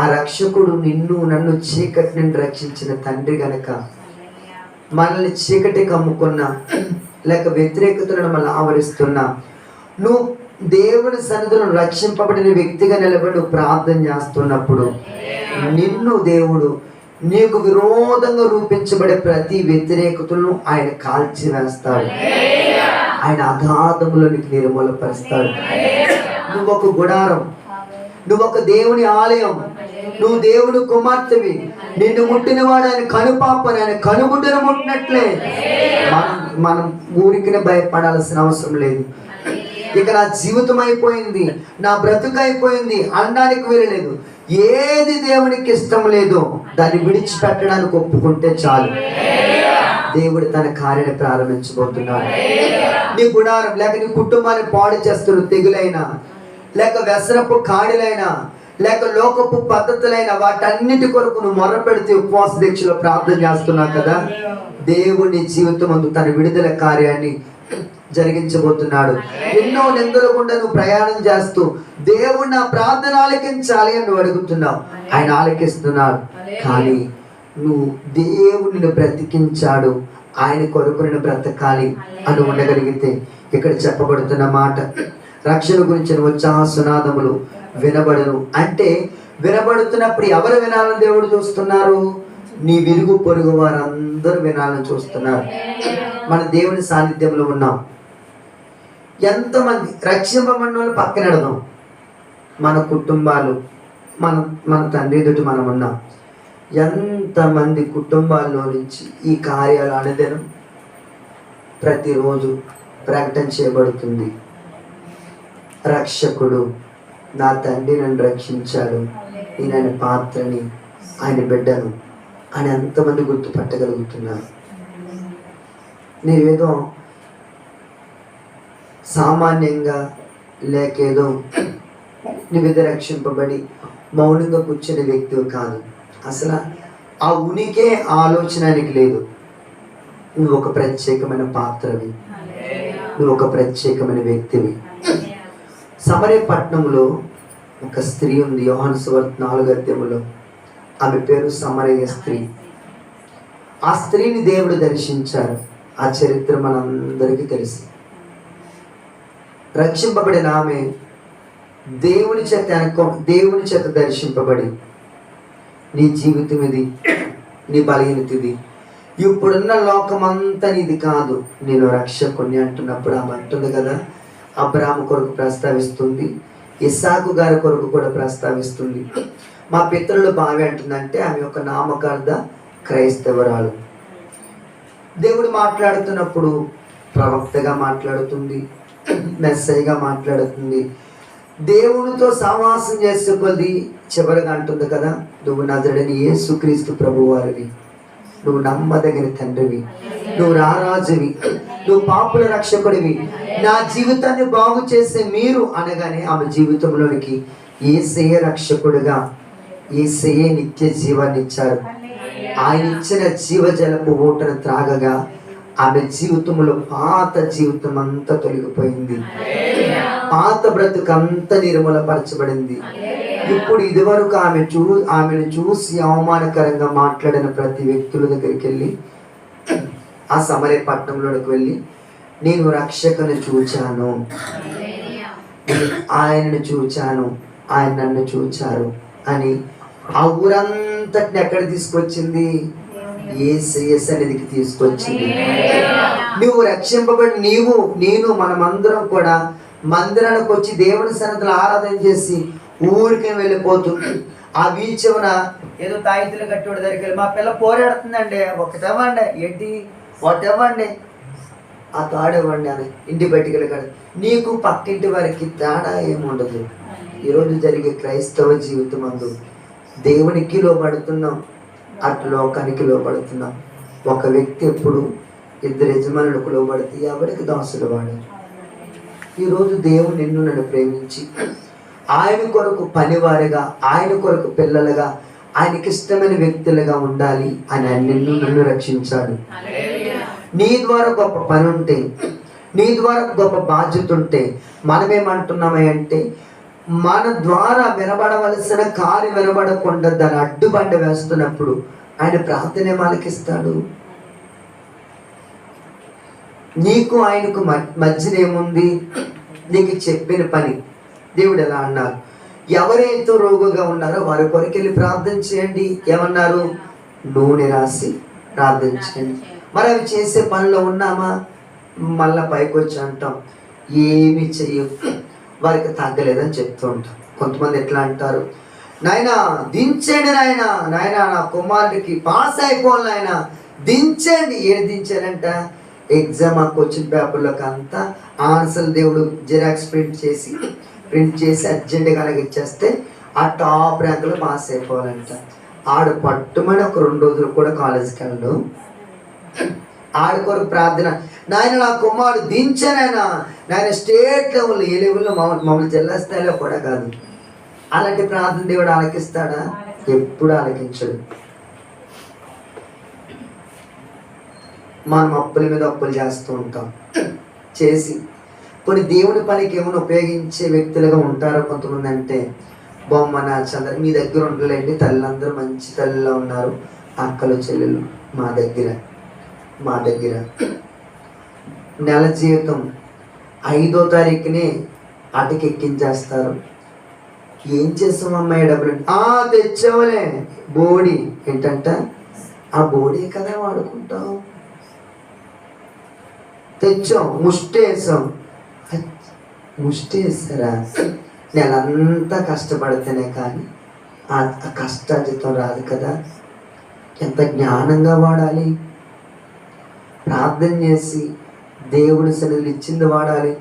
ఆ రక్షకుడు నిన్ను నన్ను చీకటి నుండి రక్షించిన తండ్రి గనక, మనల్ని చీకటి కమ్ముకున్నా లేక వ్యతిరేకతలను మనల్ని ఆవరిస్తున్నా, నువ్వు దేవుని సన్నిధిలో రక్షింపబడిన వ్యక్తిగా నిలబడి నువ్వు ప్రార్థన చేస్తున్నప్పుడు నిన్ను దేవుడు నీకు విరోధంగా రూపించబడే ప్రతి వ్యతిరేకతలను ఆయన కాల్చి వేస్తాడు. ఆయన అగాధములోనికి నిర్మూలపరుస్తాడు. నువ్వు ఒక గుడారం, నువ్వు ఒక దేవుని ఆలయం, నువ్వు దేవుని కుమార్తెవి. నిన్ను ముట్టిన వాడు ఆయన కనుపాపని, ఆయన కనుగుడ్డను ముట్టినట్లే. మనం ఊరికినే భయపడాల్సిన అవసరం లేదు. ఇక నా జీవితం అయిపోయింది, నా బ్రతుకు అయిపోయింది అనడానికి వీరలేదు. ఏది దేవునికి ఇష్టం లేదో దాన్ని విడిచిపెట్టడానికి ఒప్పుకుంటే చాలు. దేవుడు తన కార్యాన్ని ప్రారంభించబోతున్నాడు. నీ గుడారం లేక నీ కుటుంబాన్ని పాడు చేస్తున్న తెగులైనా, లేక వ్యసనపు కాడిలైనా, లేక లోకపు పద్ధతులైనా, వాటన్నిటి కొరకు నువ్వు మొర్ర పెడితే ఉపవాస దీక్షలో ప్రార్థన చేస్తున్నావు కదా, దేవుని జీవితం ముందు తన విడుదల కార్యాన్ని జరిగించబోతున్నాడు. ఎన్నో నిందల గుండా నువ్వు ప్రయాణం చేస్తూ దేవుడు నా ప్రార్థన ఆలకించాలి అని నువ్వు అడుగుతున్నావు. ఆయన ఆలకిస్తున్నాడు. కానీ నువ్వు దేవుడిని బ్రతికించాడు, ఆయన కొరకు నేను బ్రతకాలి అని ఉండగలిగితే, ఇక్కడ చెప్పబడుతున్న మాట రక్షణ గురించిన ఉత్సాహ సునాదములు వినబడును. అంటే వినబడుతున్నప్పుడు ఎవరు వినాలని దేవుడు చూస్తున్నారు? నీ విరుగు పొరుగు వారందరూ వినాలని చూస్తున్నారు. మన దేవుని సాన్నిధ్యంలో ఉన్నాం. ఎంతమంది రక్షింపబడిన వాళ్ళు పక్కన పెడదాం, మన కుటుంబాలు, మన మన తండ్రి ఎదుటి మనం ఉన్నాం. ఎంతమంది కుటుంబాల్లో నుంచి ఈ కార్యాలు అనుదినం ప్రతిరోజు ప్రకటన చేయబడుతుంది. రక్షకుడు, నా తండ్రి నన్ను రక్షించాడు, నేను ఆయన పాత్రని, ఆయన బిడ్డను అని ఎంతమంది గుర్తుపట్టగలుగుతున్నారు. నీవేదో సామాన్యంగా లేకేదో నువ్వేదో రక్షింపబడి మౌనంగా కూర్చునే వ్యక్తివి కాదు. అసలు ఆ ఉనికే ఆలోచనకి లేదు. నువ్వు ఒక ప్రత్యేకమైన పాత్రవి, నువ్వు ఒక ప్రత్యేకమైన వ్యక్తివి. సమరయ పట్టణంలో ఒక స్త్రీ ఉంది, యోహాను సువార్త 4వ అధ్యాయంలో. ఆమె పేరు సమరయ స్త్రీ. ఆ స్త్రీని దేవుడు దర్శించారు. ఆ చరిత్ర మనందరికీ తెలుసు. రక్షింపబడిన ఆమె దేవుని చేత దర్శింపబడి, నీ జీవితం ఇది, నీ బలహీనత ఇది, ఇప్పుడున్న లోకమంతా ఇది కాదు, నేను రక్షకుని అంటున్నప్పుడు ఆమె అంటుంది కదా, అబ్రాహాము కొరకు ప్రస్తావిస్తుంది, ఇస్సాకు గారి కొరకు కూడా ప్రస్తావిస్తుంది. మా పితరులు బావి అంటుందంటే ఆమె యొక్క నామకార్థ క్రైస్తవరాలు. దేవుడు మాట్లాడుతున్నప్పుడు ప్రవక్తగా మాట్లాడుతుంది, మెస్సయ్యగా మాట్లాడుతుంది. దేవునితో సహవాసం చేసే కొద్ది చివరిగా అంటుంది కదా, నువ్వు నజరుడైన యేసుక్రీస్తు ప్రభువారివి, నువ్వు నమ్మదగిన తండ్రివి, నువ్వు రారాజువి, నువ్వు పాపుల రక్షకుడివి, నా జీవితాన్ని బాగు చేసే మీరు అనగానే ఆమె జీవితంలోనికి యేసయ్య రక్షకుడిగా, యేసయ్యే నిత్య జీవాన్ని ఇచ్చారు. ఆయన ఇచ్చిన జీవజలపు ఊటను త్రాగగా ఆమె జీవితంలో పాత జీవితం అంతా తొలగిపోయింది, పాత బ్రతుకంతా నిర్మూలపరచబడింది. ఇప్పుడు ఇదివరకు ఆమెను చూసి అవమానకరంగా మాట్లాడిన ప్రతి వ్యక్తుల దగ్గరికి వెళ్ళి, ఆ సమరయ పట్టణంలోకి వెళ్ళి, నేను రక్షకుని చూచాను, ఆయనను చూచాను, ఆయన నన్ను చూచారు అని ఆ ఊరంతటిని ఎక్కడ తీసుకొచ్చింది? యేసయ్య సన్నిధికి తీసుకొచ్చింది. నువ్వు రక్షింపబడి నేను మనమందరం కూడా మందిరానికి వచ్చి దేవుని సన్నిధిలో ఆరాధన చేసి ఊరికి వెళ్ళిపోతుంది. ఆ వీచవన ఏదో తాయితులు కట్టుబడి దగ్గరికి వెళ్ళి, మా పిల్ల పోరాడుతుందండి, ఒకటేవ్వండి, ఏంటి ఒకటేవ్వండి, ఆ తాడేవ్వండి అని ఇంటి బయటికి వెళ్ళి, నీకు పక్కింటి వారికి తేడా ఏముండదు. ఈరోజు జరిగే క్రైస్తవ జీవితం అందు దేవునికి లోబడుతున్నాం, అటు లోకానికి లోబడుతున్నాం. ఒక వ్యక్తి ఎప్పుడు ఇద్దరు యజమానులకు లోబడితే ఎవరికి దాసుడు వాడు. ఈరోజు దేవుడు నిన్ను నన్ను ప్రేమించి ఆయన కొరకు పనివారిగా, ఆయన కొరకు పిల్లలుగా, ఆయనకి ఇష్టమైన వ్యక్తులుగా ఉండాలి అని నిన్ను నన్ను రక్షించాడు. నీ ద్వారా గొప్ప పని ఉంటే, నీ ద్వారా గొప్ప బాధ్యత ఉంటే మనమేమంటున్నామే అంటే, మన ద్వారా వినబడవలసిన కార్యం వినబడకుండా దాన్ని అడ్డుబండ వేస్తున్నప్పుడు ఆయన ప్రార్థన ఆలకిస్తాడు. నీకు ఆయనకు మధ్యన ఏముంది? నీకు చెప్పిన పని. దేవుడు ఎలా అన్నారు, ఎవరైతే రోగుగా ఉన్నారో వారి కొరకు వెళ్ళి ప్రార్థన చేయండి. ఏమన్నారు? నూనె రాసి ప్రార్థన చేయండి. మరి అవి చేసే పనిలో ఉన్నామా? మళ్ళా పైకి వచ్చి అంటాం ఏమి చెయ్యం, వారికి తగ్గలేదని చెప్తూ ఉంటాం. కొంతమంది ఎట్లా అంటారు, నాయనా దించండి, నాయనా నా కుమారుడికి పాస్ అయిపోవాలి, నాయనా దించండి. ఏది దించారంట? ఎగ్జామ్ ఆ క్వశ్చన్ పేపర్లోకి అంతా ఆన్సర్ దేవుడు జిరాక్స్ ప్రింట్ చేసి అర్జెంటుగా అలాగే ఇచ్చేస్తే ఆ టాప్ ర్యాంకులో పాస్ అయిపోవాలంట. ఆడు పట్టుమని ఒక 2 రోజులు కూడా కాలేజీకి వెళ్ళడు. ఆడి కొరకు ప్రార్థన, నాయన నా కుమారుడు దించానైనా, నాయన స్టేట్ లెవెల్లో, ఏ లెవెల్లో, మమ్మల్ని జిల్లా స్థాయిలో కూడా కాదు. అలాంటి ప్రార్థన దేవుడు ఆలకిస్తాడా? ఎప్పుడు ఆలకించడు. మనం అప్పుల మీద అప్పులు చేస్తూ ఉంటాం. చేసి కొన్ని దేవుని పనికి ఏమైనా ఉపయోగించే వ్యక్తులుగా ఉంటారో కొంతమంది. అంటే బొమ్మన చంద్ర మీ దగ్గర ఉండలేండి, తల్లిదండ్రులు మంచి తల్లిలో ఉన్నారు, అక్కలు చెల్లెలు మా దగ్గర నెల జీవితం 5వ తారీఖునే అటుకి ఎక్కించేస్తారు. ఏం చేస్తాం అమ్మాయి డబ్బులు? తెచ్చావులే బోడి. ఏంటంట? ఆ బోడీ కదా వాడుకుంటాం. తెచ్చాం, ముష్టేసాం, ముష్టి వేస్తారా? నెలంతా కష్టపడితేనే కానీ ఆ కష్టార్జితం రాదు కదా. ఎంత జ్ఞానంగా వాడాలి, ప్రార్థన చేసి దేవుడి సన్నిధిలో ఇచ్చింది వాడాలి.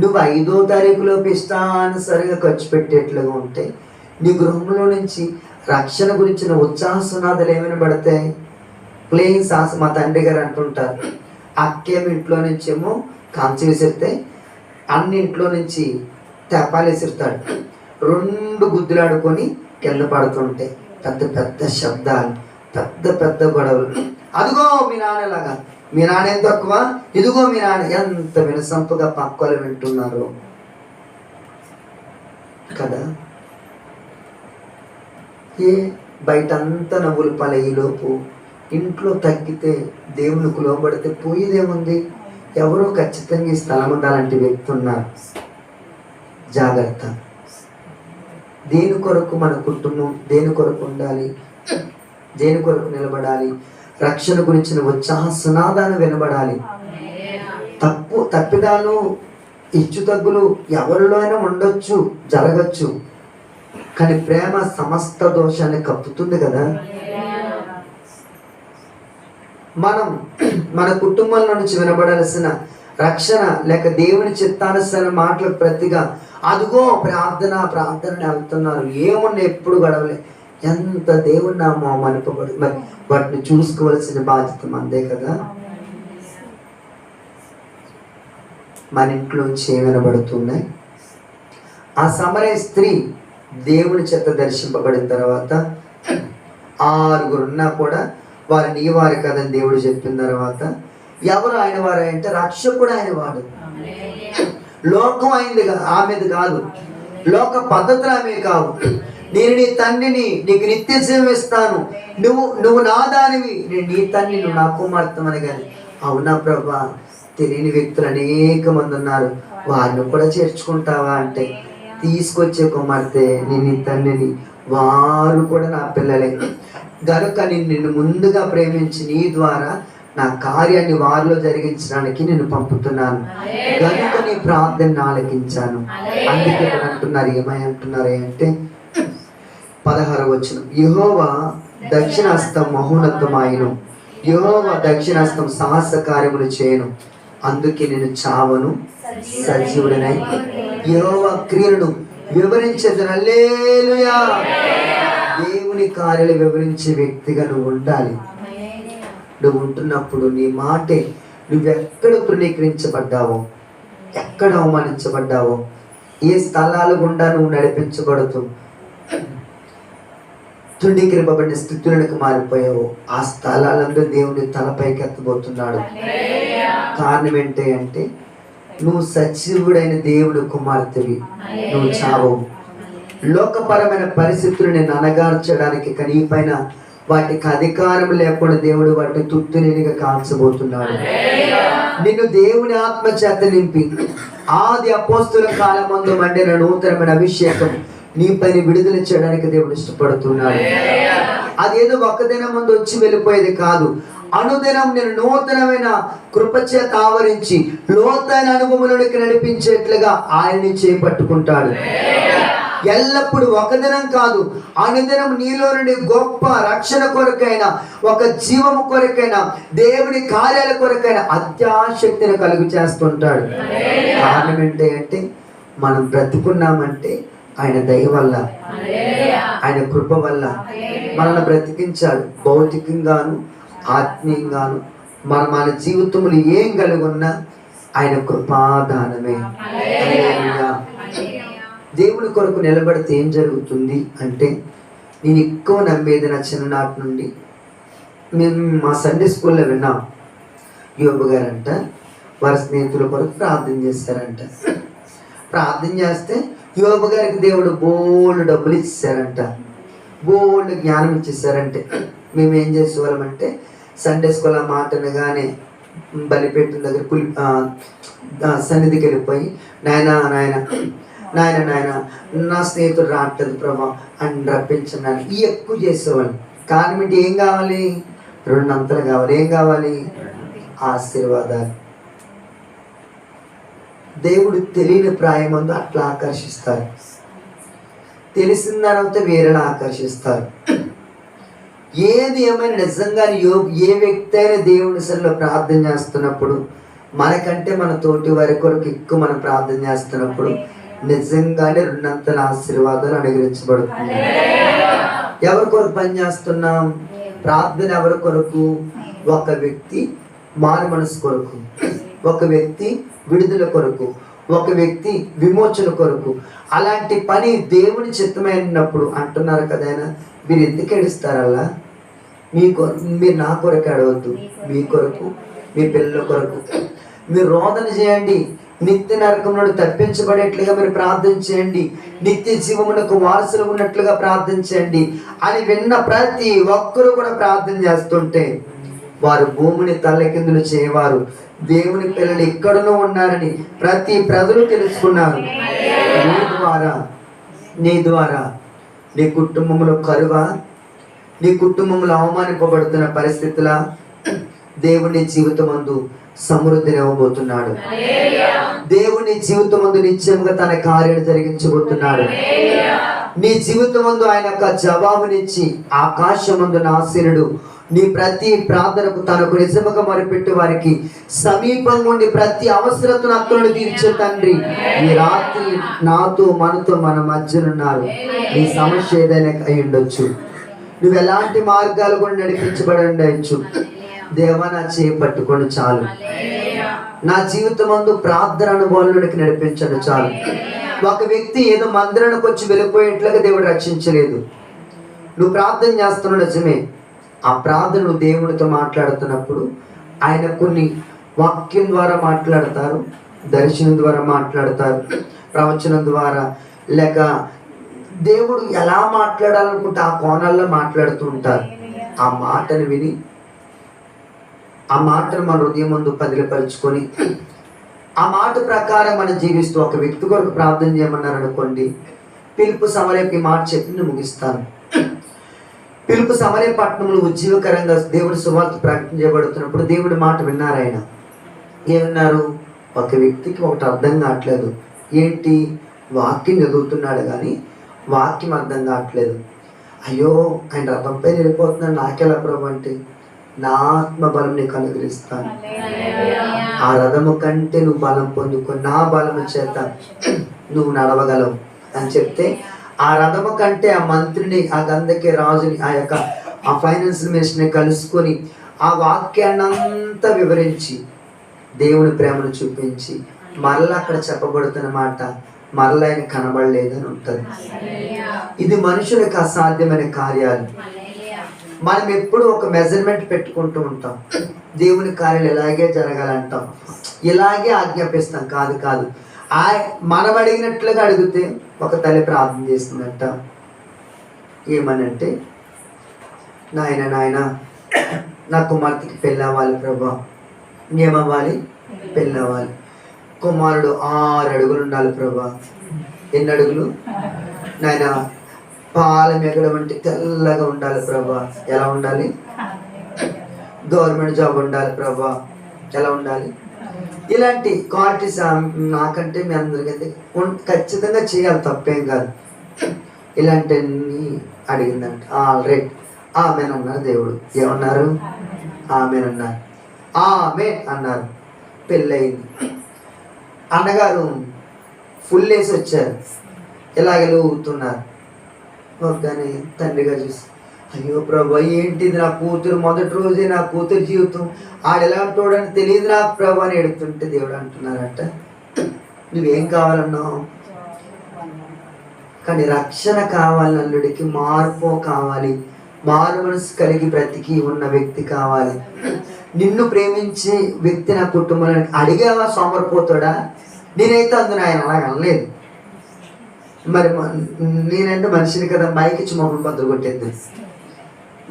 నువ్వు 5వ తారీఖులోపు ఇష్టానుసరిగా ఖర్చు పెట్టేట్లుగా ఉంటే నీ గృహంలో నుంచి రక్షణ గురించిన ఉత్సాహసునాదాలు ఏమైనా పడతాయి. ప్లేయింగ్ సాస్ మా తండ్రి గారు అంటుంటారు, అక్కేమో ఇంట్లో నుంచేమో కంచె విసిరితే అన్నింట్లో నుంచి తెప్పాలు విసురుతాడు. 2 గుద్దులాడుకొని కింద పడుతుంటాయి. పెద్ద పెద్ద శబ్దాలు, పెద్ద పెద్ద గొడవలు. అదిగో మీ నాన్నలాగా, మీ నాన్న ఏం తక్కువ, ఇదిగో మీ నాన్న. ఎంత వినసంపుగా పక్కలు వింటున్నారు కదా. బయట అంతా నవ్వులు పాలయ్యేలోపు ఇంట్లో తగ్గితే దేవునికి లోబడితే పోయేదేముంది. ఎవరో ఖచ్చితంగా ఈ స్థలం ఉండాలంటే వ్యక్తి ఉన్నారు. జాగ్రత్త. దేని కొరకు మన కుటుంబం దేని కొరకు ఉండాలి, దేని కొరకు నిలబడాలి, రక్షణ గురించిన ఉత్సాహ సునాదాలు వినబడాలి. తప్పిదాలు ఇచ్చు తగ్గులు ఎవరిలో అయినా ఉండొచ్చు, జరగచ్చు. కానీ ప్రేమ సమస్త దోషాన్ని కప్పుతుంది కదా. మనం మన కుటుంబంలో నుంచి వినబడాల్సిన రక్షణ లేక దేవుని చిత్తానుసరణ మాటలకు ప్రతిగా అదిగో ప్రార్థన ప్రార్థన వెళ్తున్నారు. ఏమున్నా ఎప్పుడు గడవలే. ఎంత దేవుని నామం అనుకోబడి మరి వాటిని చూసుకోవాల్సిన బాధ్యత మందే కదా. మన ఇంట్లోంచి ఏం వినబడుతున్నాయి. ఆ సమరయ స్త్రీ దేవుని చేత దర్శింపబడిన తర్వాత 6 ఉన్నా కూడా వారు నీ వారు కదని దేవుడు చెప్పిన తర్వాత ఎవరు ఆయన వారు అంటే రక్షకుడు ఆయన వాడు. లోకం అయింది ఆమెది కాదు, లోక పద్ధతులు ఆమె కావు. నేను నీ తండ్రిని, నీకు నిత్య జీవం ఇస్తాను, నువ్వు నా దానివి, నేను నీ తండ్రి, నువ్వు నా కుమార్తెమని. కానీ అవునా ప్రభా, తెలియని వ్యక్తులు అనేక మంది ఉన్నారు, వారిని కూడా చేర్చుకుంటావా అంటే తీసుకొచ్చే కుమార్తె నేను నీ తండ్రిని, వారు కూడా నా పిల్లలే గనుక నిన్ను ముందుగా ప్రేమించి నీ ద్వారా నా కార్యాన్ని వారిలో జరిగించడానికి నేను పంపుతున్నాను గనుక నీ ప్రార్థన ఆలకించాను. అందుకే ఇక్కడ అంటున్నారు, ఏమంటున్నారు అంటే 16వ వచనం, యెహోవా దక్షిణాస్తం మహోన్నతమాయను, యెహోవా దక్షిణాస్తం సాహస కార్యములు చేయను, అందుకే నేను చావను సజీవుడనై యెహోవా క్రియలను వివరించేదను. హల్లెలూయా. దేవుని కార్యాలు వివరించే వ్యక్తిగా నువ్వు ఉండాలి. నువ్వు ఉంటున్నప్పుడు నీ మాటే, నువ్వెక్కడ తృణీకరించబడ్డావో, ఎక్కడ అవమానించబడ్డావో, ఏ స్థలాల గుండా నువ్వు నడిపించబడుతూ తృణీకరింపబడిన స్థితులకు మారిపోయావో ఆ స్థలాలందరూ దేవుని తలపైకి ఎత్తబోతున్నాడు. కారణం ఏంటి అంటే నువ్వు సజీవుడైన దేవుడు కుమార్తెవి, నువ్వు చావవు. లోకపరమైన పరిస్థితులు నేను అనగార్చడానికి కనీపైన వాటికి అధికారం లేకుండా దేవుడు వాటిని తుత్తులేనిగా కాల్చబోతున్నాడు. నిన్ను దేవుని ఆత్మ చేత నింపి ఆది అపోస్తుల కాలమందు మండిన నూతనమైన అభిషేకం నీ పైన విడుదల చేయడానికి దేవుడు ఇష్టపడుతున్నాడు. అదేదో ఒక్క దినం ముందు వచ్చి వెళ్ళిపోయేది కాదు. అనుదినం నేను నూతనమైన కృపచేత ఆవరించి లోతైన అనుభవంలోనికి నడిపించేట్లుగా ఆయన్ని చేపట్టుకుంటాడు. ఎల్లప్పుడు ఒక దినం కాదు, అనుదినం నీలో నుండి గొప్ప రక్షణ కొరకైనా, ఒక జీవము కొరకైనా, దేవుని కార్యాల కొరకైనా అత్యాశక్తిని కలుగు చేస్తుంటాడు. కారణం ఏంటి అంటే మనం బ్రతికున్నామంటే ఆయన దయ వల్ల, ఆయన కృప వల్ల మనల్ని బ్రతికించాడు. భౌతికంగాను ఆత్మీయంగాను మన జీవితంలో ఏం కలిగి ఉన్నా ఆయన కృపాదానమే. దేవుని కొరకు నిలబడితే ఏం జరుగుతుంది అంటే, నేను ఎక్కువ నమ్మేది నా చిన్ననాటి నుండి మేము మా సండే స్కూల్లో విన్నాం. యోబు గారంట వారి స్నేహితుల కొరకు ప్రార్థన చేశారంట. ప్రార్థన చేస్తే యోబు గారికి దేవుడు బోల్డ్ డబ్బులు ఇచ్చారంట, బోల్డ్ జ్ఞానం ఇచ్చేసారంటే మేము ఏం చేసేవాళ్ళమంటే సండే స్కూల్ ఆ మాటనగానే బలిపెట్టిన దగ్గర సన్నిధికి వెళ్ళిపోయి నాయన నాయన నాయన నాయన నా స్నేహితుడు రావట్లేదు ప్రభా అని రప్పించున్నాను ఈ ఎక్కువ చేసేవాళ్ళు. కారణం ఏంటి? ఏం కావాలి? 2 అంతలు కావాలి. ఏం కావాలి? ఆశీర్వాదాలు. దేవుడు తెలియని ప్రాయమందు అట్లా ఆకర్షిస్తారు, తెలిసిన తర్వాత వేరేలా ఆకర్షిస్తారు. ఏది ఏమైనా నిజంగా ఏ వ్యక్తి అయినా దేవుని సన్నిధిలో ప్రార్థన చేస్తున్నప్పుడు, మనకంటే మన తోటి వారి కొరకు ఎక్కువ మనం ప్రార్థన చేస్తున్నప్పుడు నిజంగానే రెండంతల ఆశీర్వాదాలు అనుగ్రహించబడుతుంది. ఎవరి కొరకు పని చేస్తున్నాం? ప్రార్థన ఎవరి కొరకు? ఒక వ్యక్తి మారు మనసు కొరకు, ఒక వ్యక్తి విడుదల కొరకు, ఒక వ్యక్తి విమోచన కొరకు. అలాంటి పని దేవుని చిత్తమైనప్పుడు అంటున్నారు కదా, మీరు ఎందుకు ఏడుస్తారల్లా? మీరు నా కొరకు అడవద్దు, మీ కొరకు, మీ పిల్లల కొరకు మీరు రోదన చేయండి. నిత్య నరకం నుండి తప్పించబడేట్లుగా మీరు ప్రార్థన చేయండి, నిత్య జీవమునకు వారసులు ఉన్నట్లుగా ప్రార్థన చేయండి అని విన్న ప్రతి ఒక్కరూ కూడా ప్రార్థన చేస్తుంటే వారు భూమిని తల్లకిందులు చేయవారు. దేవుని పిల్లలు ఎక్కడనో ఉన్నారని ప్రతి ప్రజలు తెలుసుకున్నారు. నీ ద్వారా నీ కుటుంబంలో కరువా, నీ కుటుంబంలో అవమానింపబడుతున్న పరిస్థితుల దేవుని జీవితమందు సమృద్ధిని ఇవ్వబోతున్నాడు. దేవుని జీవితమందు నిత్యంగా తన కార్యాలు జరిగించబోతున్నాడు. నీ జీవితమందు ఆయన యొక్క జవాబునిచ్చి ఆకాశమందు ఆసీనుడు నీ ప్రతి ప్రార్థనకు తనకు నిజముగా మొరపెట్టి వారికి సమీపంగా ఉండి ప్రతి అవసరతను అక్కలను తీర్చే తండ్రి ఈ రాత్రి నాతో మనతో మన మధ్యనున్నారు. నీ సమస్య ఏదైనా అయి ఉండొచ్చు, నువ్వు ఎలాంటి మార్గాలు కూడా నడిపించబడి ఉండొచ్చు. దేవా నా చేయి పట్టుకొని చాలు, నా జీవితం అందు ప్రార్థన అనుభవంలోనికి నడిపించండి చాలు. ఒక వ్యక్తి ఏదో మందిరానికి వచ్చి వెళ్ళిపోయేట్లుగా దేవుడు రక్షించలేదు. నువ్వు ప్రార్థన చేస్తున్నావు నిజమే, ఆ ప్రార్థన నువ్వు దేవుడితో మాట్లాడుతున్నప్పుడు ఆయన కొన్ని వాక్యం ద్వారా మాట్లాడతారు, దర్శనం ద్వారా మాట్లాడతారు, ప్రవచనం ద్వారా, లేక దేవుడు ఎలా మాట్లాడాలనుకుంటే ఆ కోణాల్లో మాట్లాడుతూ ఉంటారు. ఆ మాటను విని ఆ మాటను మన హృదయం ముందు పదిలపరుచుకొని ఆ మాట ప్రకారం మనం జీవిస్తూ ఒక వ్యక్తి కొరకు ప్రార్థన చేయమన్నారు అనుకోండి. పిలుపు సమరయకి మాట చెప్పి ముగిస్తాను. పిలుపు సమరయ పట్టణంలో ఉజ్జీవకరంగా దేవుడి సువార్త ప్రకటించబడుతున్నప్పుడు దేవుడి మాట విన్నారు. ఆయన ఏమన్నారు? ఒక వ్యక్తికి ఒకటి అర్థం కావట్లేదు. ఏంటి? వాక్యం చదువుతున్నాడు కానీ వాక్యం అర్థం కావట్లేదు. అయ్యో ఆయన రథంపై వెళ్ళిపోతున్నాడు, నాకెలా ప్రభు అంటే, నా ఆత్మ బలం నీకు అనుగ్రహిస్తాను, ఆ రథము కంటే నువ్వు బలం పొందుకో, నా బలము చేత నువ్వు నడవగలవు అని చెప్తే ఆ రథము కంటే ఆ మంత్రిని, ఆ గంధకే రాజుని, ఆ యొక్క ఆ ఫైనాన్స్ మినిస్టర్ని కలుసుకొని ఆ వాక్యాన్ని అంతా వివరించి దేవుని ప్రేమను చూపించి మరలా అక్కడ చెప్పబడుతున్న మాట మరలా ఆయన కనబడలేదని ఉంటుంది. ఇది మనుషులకు అసాధ్యమైన కార్యాలు. మనం ఎప్పుడు ఒక మెజర్మెంట్ పెట్టుకుంటూ ఉంటాం, దేవుని కార్యాలు ఇలాగే జరగాలంటాం, ఇలాగే ఆజ్ఞాపిస్తాం. కాదు కాదు, మనం అడిగినట్లుగా అడిగితే ఒక తల్లి ప్రార్థన చేస్తుందంట. ఏమనంటే, నాయన నా కుమార్తెకి పెళ్ళి అవ్వాలి ప్రభా. ఏమవ్వాలి? పెళ్ళి అవ్వాలి. కుమారుడు 6 అడుగులు ఉండాలి ప్రభా. ఎన్ని అడుగులు? నాయన పాల మెగడ వంటి తెల్లగా ఉండాలి ప్రభా. ఎలా ఉండాలి? గవర్నమెంట్ జాబ్ ఉండాలి ప్రభా. ఎలా ఉండాలి? ఇలాంటి క్వాలిటీస్ నాకంటే మీ అందరికైతే ఖచ్చితంగా చేయాలి, తప్పేం కాదు. ఇలాంటివన్నీ అడిగిందంట. రైట్, ఆమెన్ అన్నారు. దేవుడు ఏమన్నారు? ఆమెన్ అన్నారు. ఆమెన్ అన్నారు. పెళ్ళయింది. అన్నగారు ఫుల్ వేసి వచ్చారు, ఇలాగే ఊగుతున్నారు. కానీ తండ్రిగా చూసి, అయ్యో ప్రభా ఏంటిది, నా కూతురు మొదటి రోజే నా కూతురు జీవితం, ఆడు ఎలా ఉంటాడని తెలియదు నాకు ప్రభా అని ఎడుతుంటే దేవుడు అంటున్నారట, నువ్వేం కావాలన్నావు? కానీ రక్షణ కావాలి, అల్లుడికి మార్పు కావాలి, మారు మనసు కలిగి బ్రతికి ఉన్న వ్యక్తి కావాలి. నిన్ను ప్రేమించే వ్యక్తి నా కుటుంబంలో అడిగావా? సోమరిపోతాడా? నేనైతే అందున ఆయన అలాగ అనలేదు. మరి నేనంటే మనిషిని కదా, మైకిచ్చి మొహం బద్దలు కొట్టేది.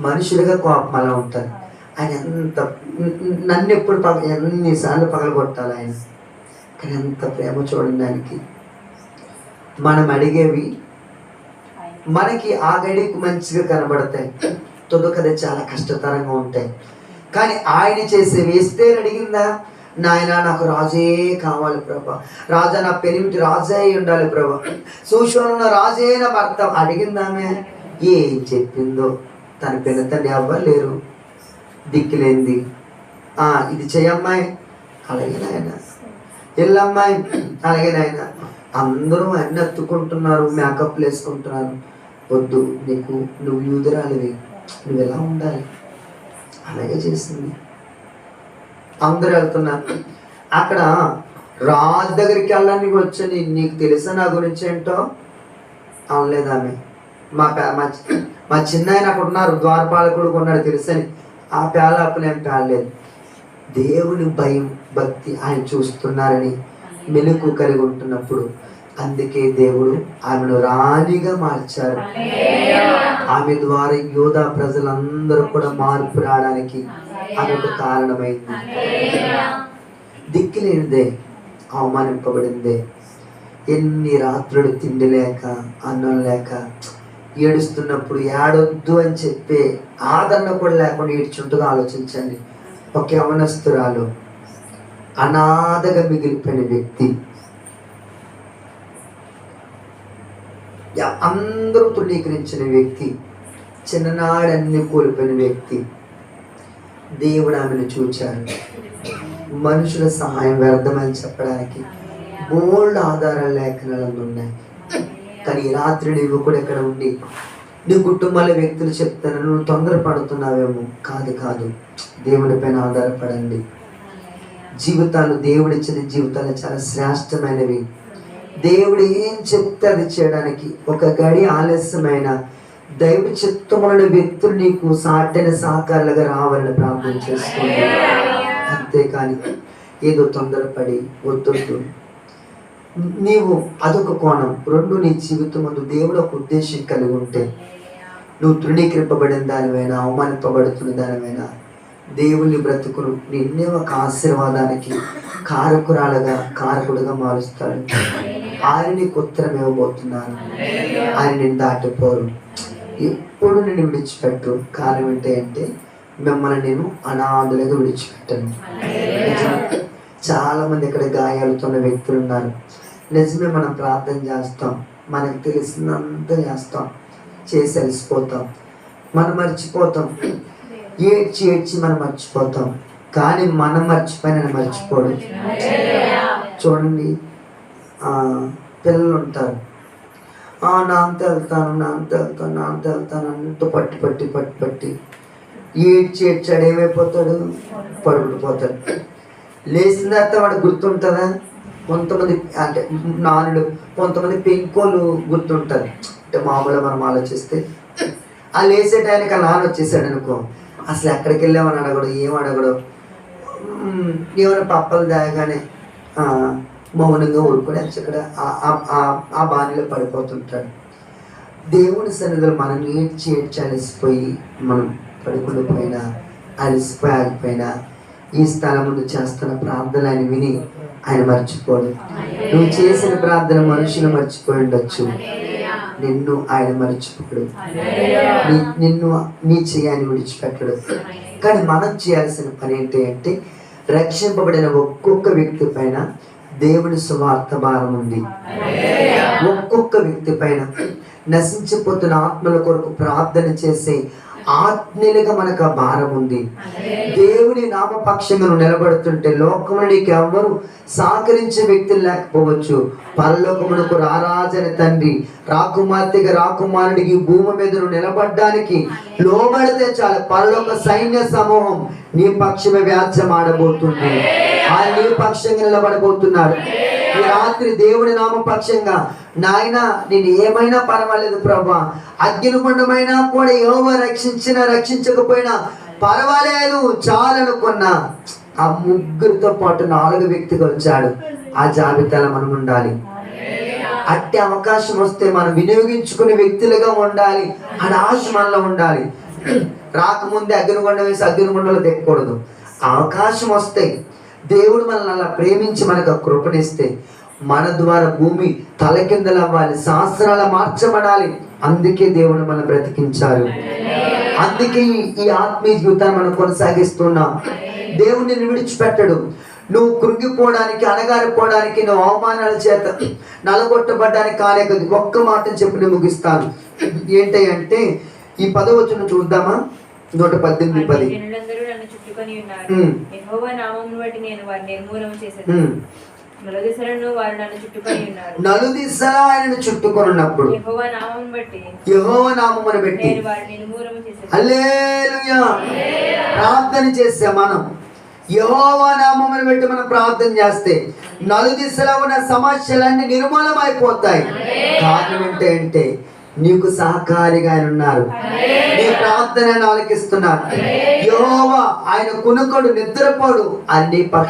మనుషులుగా కోపం అలా ఉంటారు. ఆయన ఎంత నన్ను ఎప్పుడు ఎన్నిసార్లు పగలగొట్టాలి ఆయన, కానీ ఎంత ప్రేమ చూడండి ఆయనకి. మనం అడిగేవి మనకి ఆ గడికి మంచిగా కనబడతాయి, తొదకది చాలా కష్టతరంగా ఉంటాయి. కానీ ఆయన చేసేవి ఎస్తేరు అడిగిందా? నాయన నాకు రాజే కావాలి ప్రభా, రాజా నా పెనిమిటి రాజే అయి ఉండాలి ప్రభా, సూషోనున్న రాజే నా భర్త. అడిగిందామే, ఏం చెప్పిందో తన పెనతండ్రి అవ్వలేరు, దిక్కులేంది. ఇది చెయ్యమ్మాయి, అలాగే నాయన, ఎల్లమ్మాయి, అలాగే నాయన. అందరూ అన్ని ఎత్తుకుంటున్నారు, మేకప్లు వేసుకుంటున్నారు. వద్దు, నువ్వు యూదురాలివి, నువ్వు ఎలా ఉండాలి. అలాగే చేసింది. అందరూ వెళ్తున్నారు. అక్కడ రాజు దగ్గరికి వెళ్ళడానికి వచ్చి, నీకు తెలుసా నా గురించి ఏంటో అనలేదు ఆమె. మా చిన్న ఆయన అక్కడ ఉన్నారు, ద్వారపాలకుడు ఉన్నాడు తెలుసని ఆ పేలాపులు ఏం పేలలేదు. దేవుని భయం భక్తి ఆయన చూస్తున్నారని మెలకు కలిగి ఉంటున్నప్పుడు, అందుకే దేవుడు ఆమెను రాణిగా మార్చారు. ఆమె ద్వారా యోధా ప్రజలందరూ కూడా మార్పు రావడానికి అదొక కారణమైంది. దిక్కులేనిదే, అవమానింపబడిందే, ఎన్ని రాత్రులు తిండి లేక అన్నం లేక ఏడుస్తున్నప్పుడు ఏడొద్దు అని చెప్పే ఆదరణ కూడా లేకుండా ఏడ్చుంటుందో ఆలోచించండి. ఒక యవనస్తురాలు, అనాథగా మిగిలిపోయిన వ్యక్తి, అందరూ తృణీకరించిన వ్యక్తి, చిన్ననాడన్ని కోల్పోయిన వ్యక్తి. దేవుడు ఆమెను చూచారు. మనుషుల సహాయం వ్యర్థమని చెప్పడానికి బోల్డ్ ఆధారాల లేఖనాలు ఉన్నాయి. కానీ ఈ రాత్రి నువ్వు కూడా ఇక్కడ ఉండి నీ కుటుంబాల వ్యక్తులు చెప్తాను, నువ్వు తొందరపడుతున్నావేమో. కాదు, దేవుడి పైన ఆధారపడండి. జీవితాలు, దేవుడిచ్చిన జీవితాలు చాలా శ్రేష్టమైనవి. దేవుడు ఏం చెప్తే అది చేయడానికి ఒక గడి ఆలస్యమైన దైవ చిత్తమున్న వ్యక్తులు నీకు సాటైన సహకారులుగా రావాలని ప్రార్థన చేసుకోండి. అంతేకాని ఏదో తొందరపడి వద్దు. నీవు అదొక కోణం. రెండు, నీ జీవితం ముందు దేవుడు ఒక ఉద్దేశం కలిగి ఉంటే, నువ్వు తృణీకరింపబడిన దానివైనా అవమానింపబడుతున్న దానివైనా దేవుని బ్రతుకును నిన్నే ఒక ఆశీర్వాదానికి కారకుడుగా మారుస్తాడు. ఆయన నీకు ఉత్తరం ఇవ్వబోతున్నాను. ఆయన నేను దాటిపోరు, ఎప్పుడు నేను విడిచిపెట్టు. కారణం ఏంటంటే మిమ్మల్ని నేను అనాథులుగా విడిచిపెట్టను. చాలా మంది ఇక్కడ గాయాలుతున్న వ్యక్తులు ఉన్నారు. నిజమే, మనం ప్రార్థన చేస్తాం, మనకు తెలిసినంత చేస్తాం, చేసి అలసిపోతాం, మనం మర్చిపోతాం, ఏడ్చి మనం మర్చిపోతాం. కానీ మనం మర్చిపోయిన మర్చిపోడు. చూడండి, పిల్లలు ఉంటారు, నాంత వెళ్తాను అంటూ పట్టి ఏడ్చాడు, ఏమైపోతాడు, పడుకుపోతాడు. లేచిన తర్వాత వాడు గుర్తుంటుందా? కొంతమంది అంటే నానుడు, కొంతమంది పెంకోలు గుర్తుంటారు. అంటే మామూలుగా మనం ఆలోచిస్తే ఆ లేసే టైంకి ఆ నాన్న వచ్చేసాడు అనుకో, అసలు ఎక్కడికి వెళ్ళామని అడగడు, ఏం అడగడు, ఏమైనా పప్పలు దాగానే మౌనంగా ఊరుకొని అక్కడ ఆ బాణిలో పడిపోతుంటాడు. దేవుని సన్నిధిలో మనం ఏడ్చి అలసిపోయి మనం పడుకుండిపోయినా, అలసిపోయి ఆగిపోయినా, ఈ స్థలం ముందు చేస్తున్న ప్రార్థన ఆయన విని ఆయన మర్చిపోడు. నువ్వు చేసిన ప్రార్థన మనుషులు మర్చిపోయి ఉండొచ్చు, నిన్ను ఆయన మర్చిపోడు. నిన్ను నీ చేయాన్ని విడిచిపెట్టడు. కానీ మనం చేయాల్సిన పని ఏంటి అంటే, రక్షింపబడిన ఒక్కొక్క వ్యక్తి పైన దేవుని సువార్త భారం ఉంది. ఒక్కొక్క వ్యక్తి పైన నశించిపోతున్న ఆత్మల కొరకు ప్రార్థన చేసే ఆత్మీయులుగా మనకు ఆ భారం ఉంది. దేవుని నామపక్షంగా నువ్వు నిలబడుతుంటే లోకమును నీకు ఎవ్వరు సహకరించే వ్యక్తులు లేకపోవచ్చు. పరలోకమునకు రారాజని తండ్రి, రాకుమార్తెగా రాకుమారుడికి భూమి మీద నువ్వు నిలబడ్డానికి లోబడితే చాలు, పరలోక సైన్య సమూహం నీ పక్షమే వ్యాజ్యం ఆడబోతుంది. ఆయన నీ పక్షంగా నిలబడబోతున్నారు. ఈ రాత్రి దేవుని నామపక్షంగా, నాయన నేను ఏమైనా పర్వాలేదు ప్రభా, అగ్నిగుండమైనా కూడా యెహోవా రక్షించకపోయినా పర్వాలేదు చాలనుకున్నా, ఆ ముగ్గురితో పాటు 4 వ్యక్తులు వచ్చాడు. ఆ జాబితాలో మనం ఉండాలి. అట్టి అవకాశం వస్తే మనం వినియోగించుకునే వ్యక్తులుగా ఉండాలి. అని ఆశ మనలో ఉండాలి. రాకముందే అగ్నిగుండం వేసి అగ్నిగుండంలో దిక్కకూడదు. అవకాశం వస్తే దేవుడు మనల్ని అలా ప్రేమించి మనకు ఆ కృపణిస్తే మన ద్వారా భూమి తలకిందలవ్వాలి, శాస్త్రాలు మార్చబడాలి. అందుకే దేవుడు మనం బ్రతికించారు. అందుకే ఈ ఆత్మీయ జీవితాన్ని మనం కొనసాగిస్తున్నాం. దేవుడిని విడిచిపెట్టడు. నువ్వు కృంగిపోవడానికి, అణగారిపోవడానికి, నువ్వు అవమానాల చేత నలగొట్టబడ్డానికి కానే కాదు. ఒక్క మాట చెప్పి నేను ముగిస్తాను. ఏంటి అంటే ఈ 10వ వచనం చూద్దామా? 118:10. జనులందరూ నన్ను చుట్టుకొని ఉన్నారు, యెహోవా నామమును బట్టి నేను వారిని నిర్మూలన చేసేదను. నలుదిశలను వారు నన్ను చుట్టుకొని ఉన్నారు. నలుదిశలా ఆయనను చుట్టుకొని ఉన్నప్పుడు యెహోవా నామమును బట్టి యెహోవా నామమును బట్టి నేను వారిని నిర్మూలన చేసేదను. హల్లెలూయా. ప్రార్థన చేస్తే మనం యెహోవా నామమును బట్టి మనం ప్రార్థన చేస్తే నలుదిశలో ఉన్న సమస్యలన్నీ నిర్మూలమైపోతాయి. కారణం ఏంటంటే నీకు సహకారిగా ఆయన ఉన్నారు. నీ ప్రార్థన ఆలకిస్తున్నారు. యెహోవా ఆయన కునుకోడు, నిద్రపోడు, అన్ని